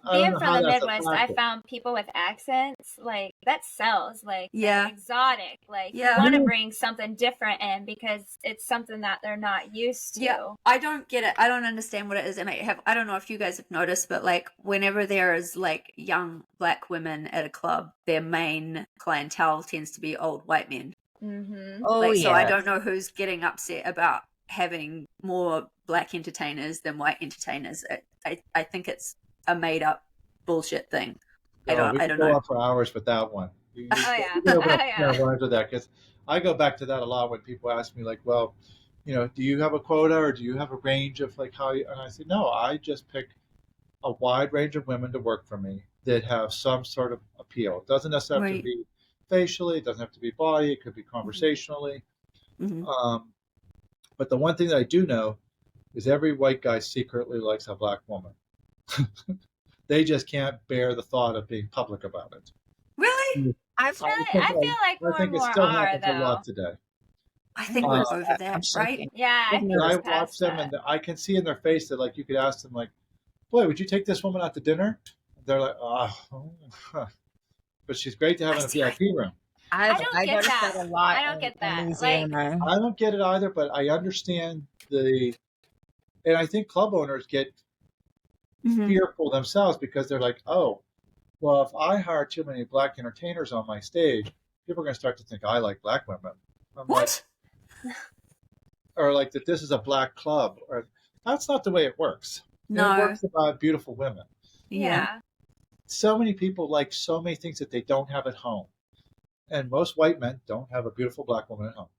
being from the Midwest, I found people with accents, like, that sells, like, exotic. Like, you want to bring something different in because it's something that they're not used to. Yeah, I don't get it. I don't understand what it is. And I don't know if you guys have noticed, but like whenever there is like young black women at a club, their main clientele tends to be old white men. Mm-hmm. So I don't know who's getting upset about having more black entertainers than white entertainers. I think it's a made up bullshit thing. I don't know. Go on for hours with that one. With that, because I go back to that a lot when people ask me, like, well, do you have a quota or do you have a range of like how you, and I say, no, I just pick a wide range of women to work for me that have some sort of appeal. It doesn't necessarily have to be facially, it doesn't have to be body, it could be conversationally. But the one thing that I do know is every white guy secretly likes a black woman. They just can't bear the thought of being public about it. Really? I feel like more and more are, though. A lot today. I think we're over that, right? Yeah. I watch them and I can see in their face that, like, you could ask them, like, boy, would you take this woman out to dinner? They're like, but she's great to have in a VIP room. I don't get that. I don't get that. I don't get it either, but I understand and I think club owners get fearful themselves because they're like, oh, well, if I hire too many black entertainers on my stage, people are going to start to think I like black women. What? Or like that this is a black club. Or that's not the way it works. No. It works about beautiful women. Yeah. So many people like so many things that they don't have at home. And most white men don't have a beautiful black woman at home.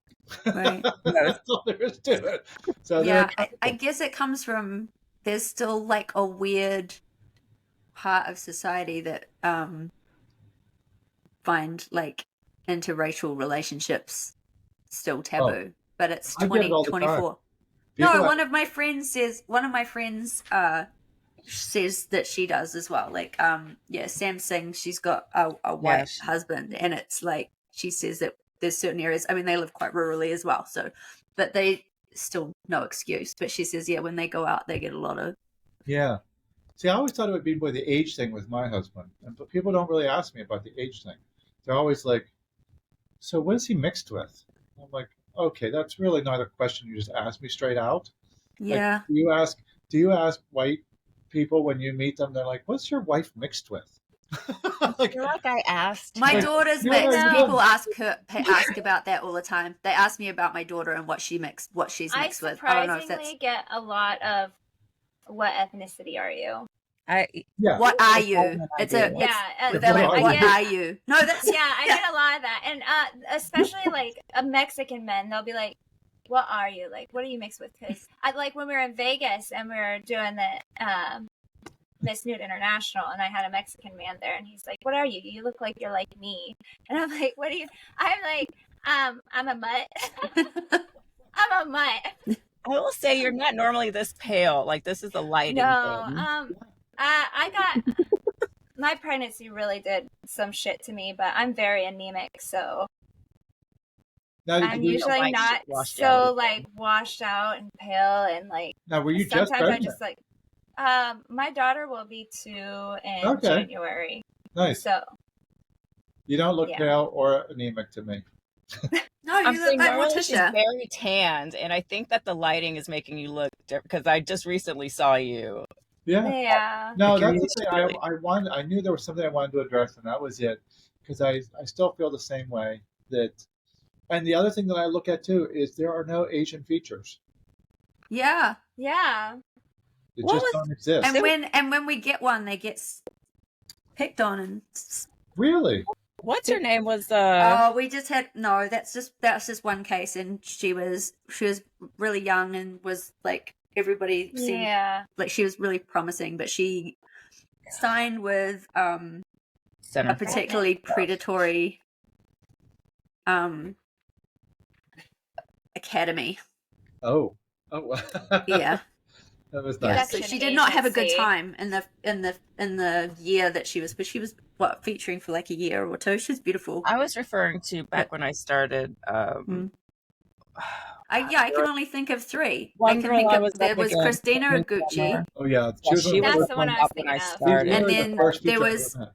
Right. That's all there is to it. So yeah, I guess it comes from, there's still like a weird part of society that find like interracial relationships still taboo, but it's 2024. No, one of my friends says that she does as well. Like, Sam Singh, she's got a white husband, and it's like, she says that there's certain areas, I mean, they live quite rurally as well, so, but they still no excuse. But she says, when they go out, they get a lot of. Yeah. See, I always thought it would be more the age thing with my husband, but people don't really ask me about the age thing. They're always like, so what is he mixed with? I'm like, okay, that's really not a question you just ask me straight out. Yeah. Like, do you ask white people when you meet them? They're like, what's your wife mixed with? I feel like I asked. My daughter's mixed. People ask about that all the time. They ask me about my daughter and what she's mixed with. I surprisingly get a lot of, what ethnicity are you? What are you? What are you? No, that's I get a lot of that, and especially like Mexican men, they'll be like, "What are you? Like, what are you mixed with?" Because I like when we were in Vegas and we were doing the Miss Nude International, and I had a Mexican man there, and he's like, "What are you? You look like you're like me," and I'm like, "What are you?" I'm like, I'm a mutt. I'm a mutt. I will say you're not normally this pale. Like, this is a lighting thing. I got my pregnancy really did some shit to me, but I'm very anemic, so I'm usually not so like washed out and pale and like. Now, were you sometimes just pregnant? I just like, my daughter will be 2 in January. Nice. So you don't look pale or anemic to me. No, you look like Morticia. She's very tanned, and I think that the lighting is making you look different because I just recently saw you. Yeah. No, that's the thing. I knew there was something I wanted to address, and that was it. Because I still feel the same way. And the other thing that I look at too is there are no Asian features. Yeah. They just don't exist. And when we get one, they get picked on and. Really? What's her name? Was we just had that's just one case, and she was really young and was like everybody seemed like she was really promising, but she signed with a Center. particularly predatory academy. Oh. Yeah. That was Yeah, nice. so Production she did not have a good agency. time in the year that she was, but she was featuring for like a year or two. She's beautiful. I was referring to back when I started. I can only think of three. One I can girl think I of was there up was against, Christina Summer. Iguchi, Oh yeah, Yeah, was she one of was the That's the one one I was up when thinking I of. started. and the then first there feature I was ever met.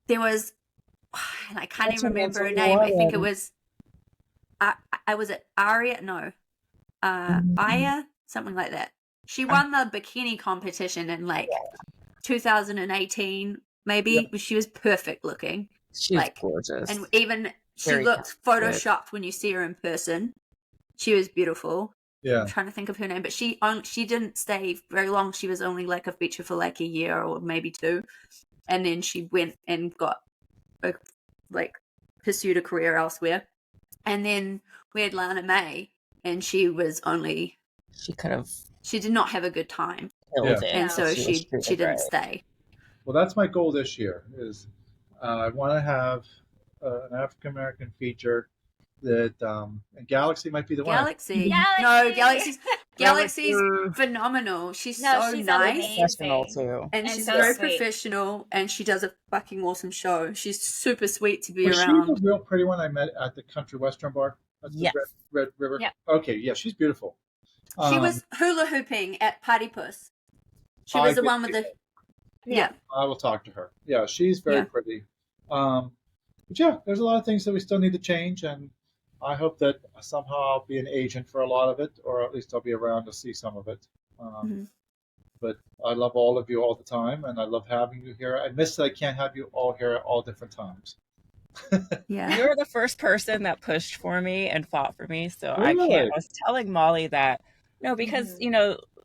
there was, and I can't What's even her name? remember her So name. I think it Lauren. was, I was it Aria? No, Aya, something like that. She won the bikini competition in like 2018, maybe. But she was perfect looking. She's Like, gorgeous. and even she Very looked talented. photoshopped when you see her in person. She was beautiful. Yeah. I'm trying to think of her name, but she didn't stay very long. She was only like a feature for like a year or maybe two, and then she went and got pursued a career elsewhere. And then we had Lana May, and she was only she did not have a good time, Killed it. and so was she treated didn't right. stay. Well, that's my goal this year. Is I want to have an African American feature that and Galaxy might be the one. Galaxy. Galaxy. No, Galaxy's Galaxy. phenomenal. She's No, so she's nice. Professional amazing. too. And And she's so very sweet. professional, and she does a fucking awesome show. She's super sweet to be Was she around. the real pretty one I met at the Country Western Bar? At the Yes. Red River? Yeah. Okay, yeah, she's beautiful. She was hula hooping at Party Puss. She was the one with the... Yeah. I will talk to her. Yeah, she's very Yeah. pretty. But yeah, there's a lot of things that we still need to change, and I hope that somehow I'll be an agent for a lot of it, or at least I'll be around to see some of it. But I love all of you all the time, and I love having you here. I miss that I can't have you all here at all different times. Yeah. You're the first person that pushed for me and fought for me, so I Really? can't. I was telling Molly that because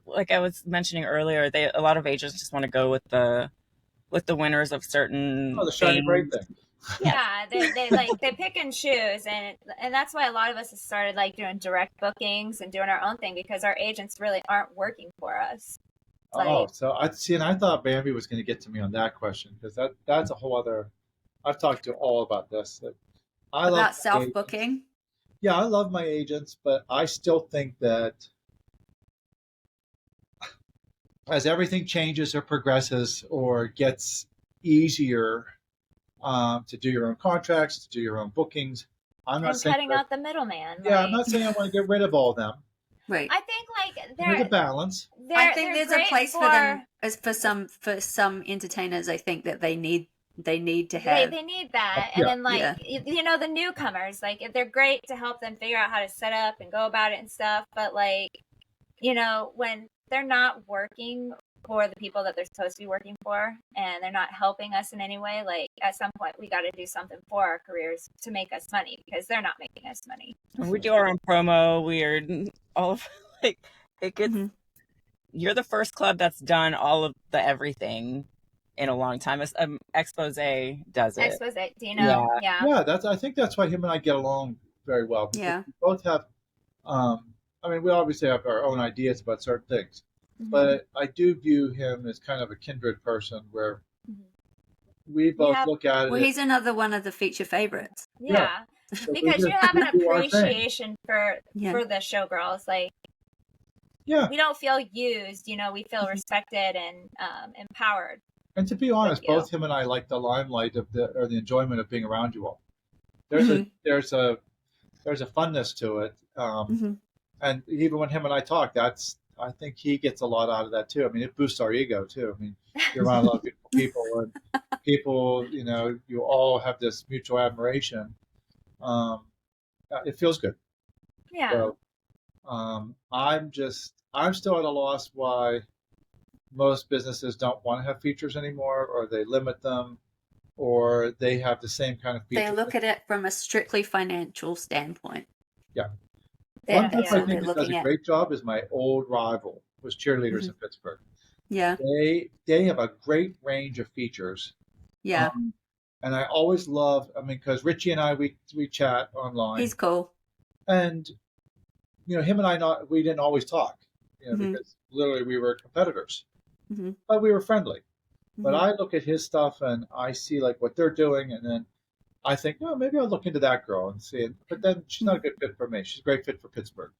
like I was mentioning earlier, a lot of agents just want to go with the winners of certain Oh, the shiny bright things. thing. Yeah, they pick and choose, and that's why a lot of us have started like doing direct bookings and doing our own thing, because our agents really aren't working for us. Oh, so I see, and I thought Bambi was going to get to me on that question, because that's a whole other. I've talked to all about this. About self-booking. Yeah, I love my agents, but I still think that as everything changes or progresses or gets easier to do your own contracts, to do your own bookings, I'm not saying cutting out the middleman. Yeah, I'm not saying I want to get rid of all of them. Right. I think like There's a balance. I think there's a place for them as for some entertainers. I think that they need to have. They need that, and then the newcomers, like if they're great to help them figure out how to set up and go about it and stuff, but like when they're not working for the people that they're supposed to be working for, and they're not helping us in any way, like at some point we got to do something for our careers to make us money, because they're not making us money. We do our own promo. We're all of like it gets. You're the first club that's done all of the everything in a long time. Expose does it. Expose, do you know? Yeah. I think that's why him and I get along very well. Yeah. We both have. We obviously have our own ideas about certain things, but I do view him as kind of a kindred person, where we both look at it. Well, he's another one of the feature favorites. Yeah. So because you have an appreciation for the showgirls. Like, we don't feel used, we feel respected and empowered. And to be honest, both him and I like the limelight of the enjoyment of being around you all. There's a funness to it. And even when him and I talk, I think he gets a lot out of that too. I mean, it boosts our ego too. I mean, you're around a lot of beautiful people, and people, you all have this mutual admiration. It feels good. Yeah. So, I'm still at a loss why most businesses don't want to have features anymore, or they limit them, or they have the same kind of features. They look at it from a strictly financial standpoint. Yeah. One place I think that does a great job is my old rival, was Cheerleaders in Pittsburgh. Yeah. They have a great range of features. Yeah. And I always love, because Richie and I, we chat online. He's cool. And, him and I, we didn't always talk, because literally we were competitors. But we were friendly. But I look at his stuff and I see like what they're doing, and then I think, oh, maybe I'll look into that girl and see it. But then she's not a good fit for me. She's a great fit for Pittsburgh.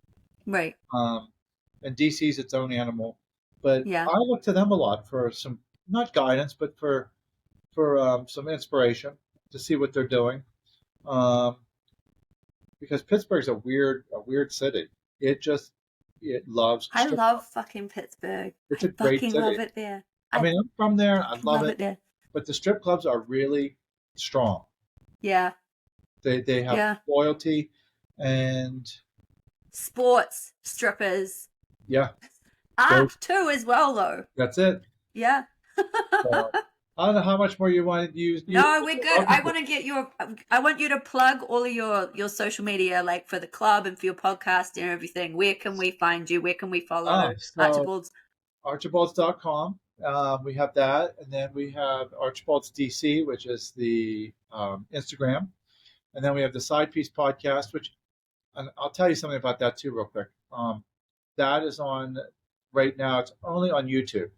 Right. And DC's its own animal. But Yeah. I look to them a lot for some, not guidance, but for some inspiration to see what they're doing. Because Pittsburgh's a weird city. It loves. I love fucking Pittsburgh. It's a great city. I love it there. I mean, I'm from there. I love it there. But the strip clubs are really strong. Yeah. They have loyalty and sports strippers. Yeah. Art too, as well, though. That's it. Yeah. So, I don't know how much more you want to use. No, we're good. I want you to plug all of your social media, like for the club and for your podcast and everything. Where can we find you? Where can we follow Archibalds? Archibalds.com. We have that. And then we have Archibalds DC, which is the Instagram. And then we have the Side Piece podcast, which, and I'll tell you something about that too, real quick. That is on right now. It's only on YouTube.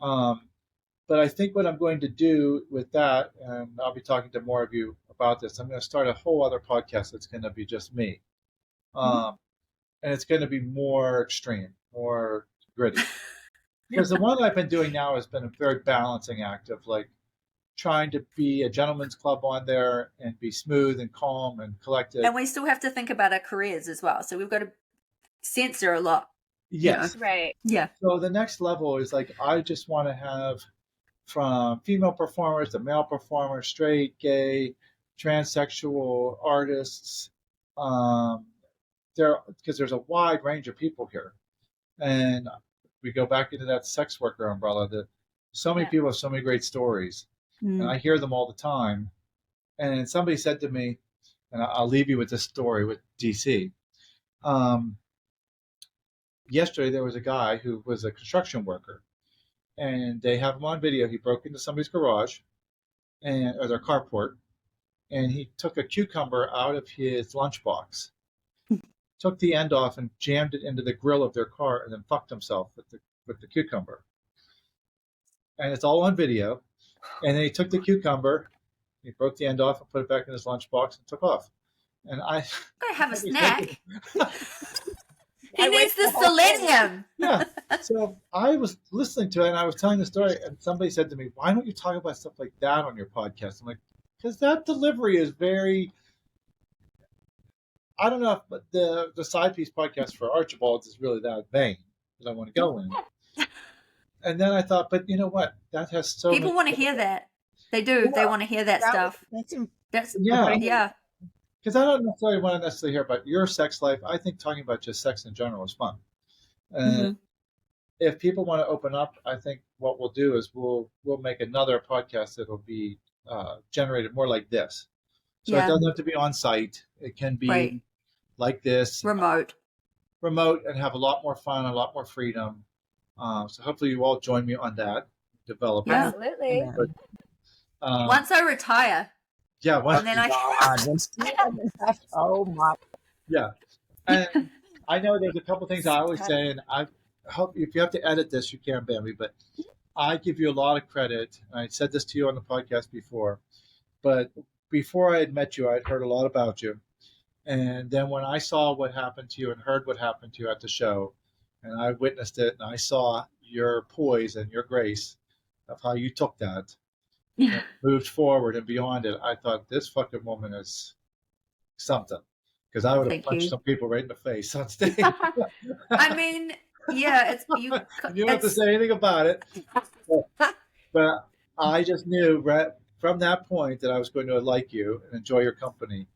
But I think what I'm going to do with that, and I'll be talking to more of you about this, I'm going to start a whole other podcast that's going to be just me. And it's going to be more extreme, more gritty. Because the one I've been doing now has been a very balancing act of like trying to be a gentleman's club on there and be smooth and calm and collected. And we still have to think about our careers as well. So we've got to censor a lot. Yes. You know? Right. Yeah. So the next level is like, I just want to have from female performers to male performers, straight, gay, transsexual artists. Because there's a wide range of people here. And we go back into that sex worker umbrella that so many people have so many great stories. And I hear them all the time. And somebody said to me, and I'll leave you with this story with DC. Yesterday, there was a guy who was a construction worker. And they have him on video. He broke into somebody's garage or their carport, and he took a cucumber out of his lunchbox, took the end off, and jammed it into the grill of their car, and then fucked himself with the cucumber. And it's all on video. And then he took the cucumber, he broke the end off, and put it back in his lunchbox, and took off. And I'm gonna have a snack. He needs the selenium. Yeah. So I was listening to it and I was telling the story, and somebody said to me, "Why don't you talk about stuff like that on your podcast?" I'm like, because that delivery is very, I don't know if but the Side Piece podcast for Archibalds is really that vein that I want to go in. And then I thought, but you know what? That has so people want to hear that. They do. Yeah. They want to hear that stuff. That's yeah. Because I don't necessarily want to hear about your sex life. I think talking about just sex in general is fun. And if people want to open up, I think what we'll do is we'll make another podcast that will be generated more like this. So it doesn't have to be on site. It can be like this. Remote, and have a lot more fun, a lot more freedom. So hopefully you all join me on that. Develop. Yeah. Absolutely. But, once I retire. Yeah. And then oh my. Yeah. And I know there's a couple things I always say, and I hope if you have to edit this, you can, Bambi, but I give you a lot of credit. I said this to you on the podcast before, but before I had met you, I'd heard a lot about you. And then when I saw what happened to you and heard what happened to you at the show, and I witnessed it, and I saw your poise and your grace of how you took that. And moved forward and beyond it, I thought this fucking woman is something, because I would have punched some people right in the face on stage. I mean, yeah, it's you don't have to say anything about it, but I just knew right from that point that I was going to like you and enjoy your company.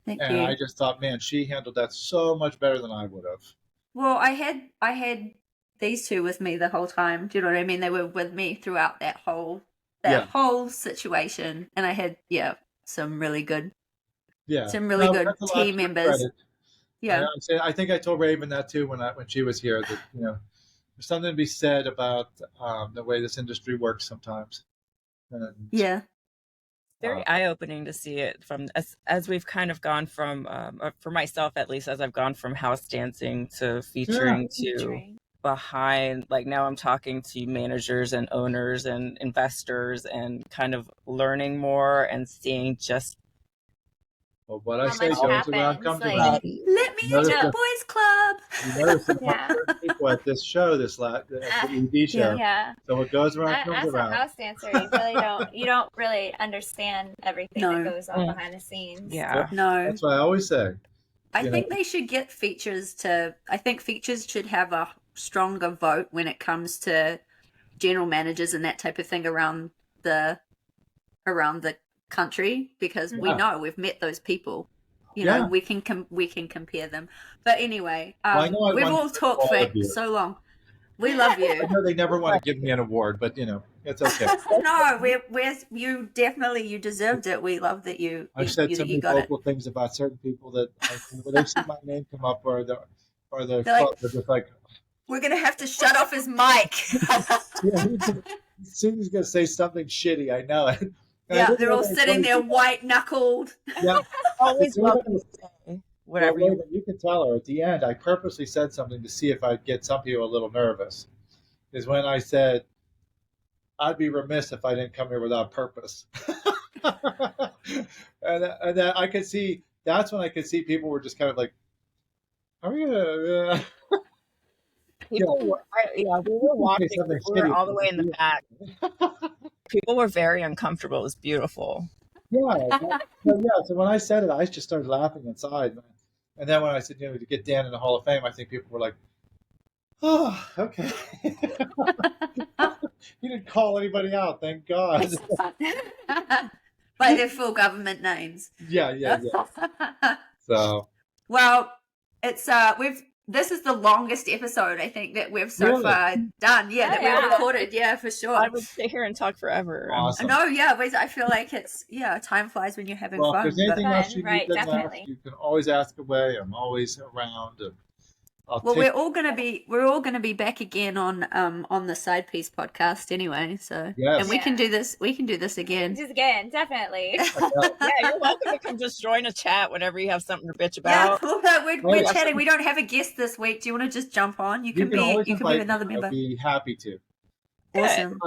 Thank and you. I just thought, man, she handled that so much better than I would have. Well, I had these two with me the whole time. Do you know what I mean? They were with me throughout that whole situation, and I had some really good good team members. Yeah, I think I told Raven that too when she was here, that there's something to be said about the way this industry works sometimes. And, very eye-opening to see it from as we've kind of gone from for myself at least, as I've gone from house dancing to featuring to behind, like now I'm talking to managers and owners and investors and kind of learning more and seeing just Well, what I How say much goes around, happens, comes like- around. Let me into the boys club. You notice that Yeah. certain people at this show, the ED show. Yeah. So what goes around comes As a around. house dancer, you don't really understand everything No. that goes on behind the scenes. yeah. No, That's what I always say. I You think know. they should get features to. I think features should have a stronger vote when it comes to general managers and that type of thing around the country, because we Yeah. know we've met those people. You Yeah. know, we can compare them. But anyway, Well, I know I we've want all to talked all for of you. so long. We love you. I know they never want to give me an award, but it's okay. No, you definitely, you deserved it. We love that you. I've said so you many got it. vocal things about certain people that when they see my name come up or the They're club, like- they're just like, We're gonna have to shut off his mic. soon he's going to say something shitty. I know it. And I Yeah, didn't they're know all that was sitting funny. there white knuckled. Yeah, Always It's really- welcome to say whatever well, you Raven, you can tell her at the end. I purposely said something to see if I'd get some people a little nervous. Is when I said, "I'd be remiss if I didn't come here without purpose." and then I could see. That's when I could see people were just kind of like, "Are we gonna?" people were, we were watching, something we were shitty. all the way in the back. People were very uncomfortable. It was beautiful. So when I said it, I just started laughing inside, man. And then when I said, to get Dan in the Hall of Fame, I think people were like, "Oh, okay." You didn't call anybody out, thank God. By their full government names. Yeah. So Well, it's this is the longest episode I think that we've so Really? far done. Yeah, that Yeah. we've recorded. Yeah, for sure. I would sit here and talk forever. awesome. No, yeah, I feel like it's time flies when you're having Well, if fun. there's anything but- else you Right, need to ask, definitely. you can always ask away. I'm always around. And I'll Well, take we're all gonna be back again on the Side Piece podcast anyway. So Yes. and we can Yeah. do this. We can do this again. Just again, definitely. Yeah, you're welcome to come just join a chat whenever you have something to bitch Yeah, about. we're yeah. chatting. We don't have a guest this week. Do you want to just jump on? You can always be invite another me. member. I'd be happy to. Awesome.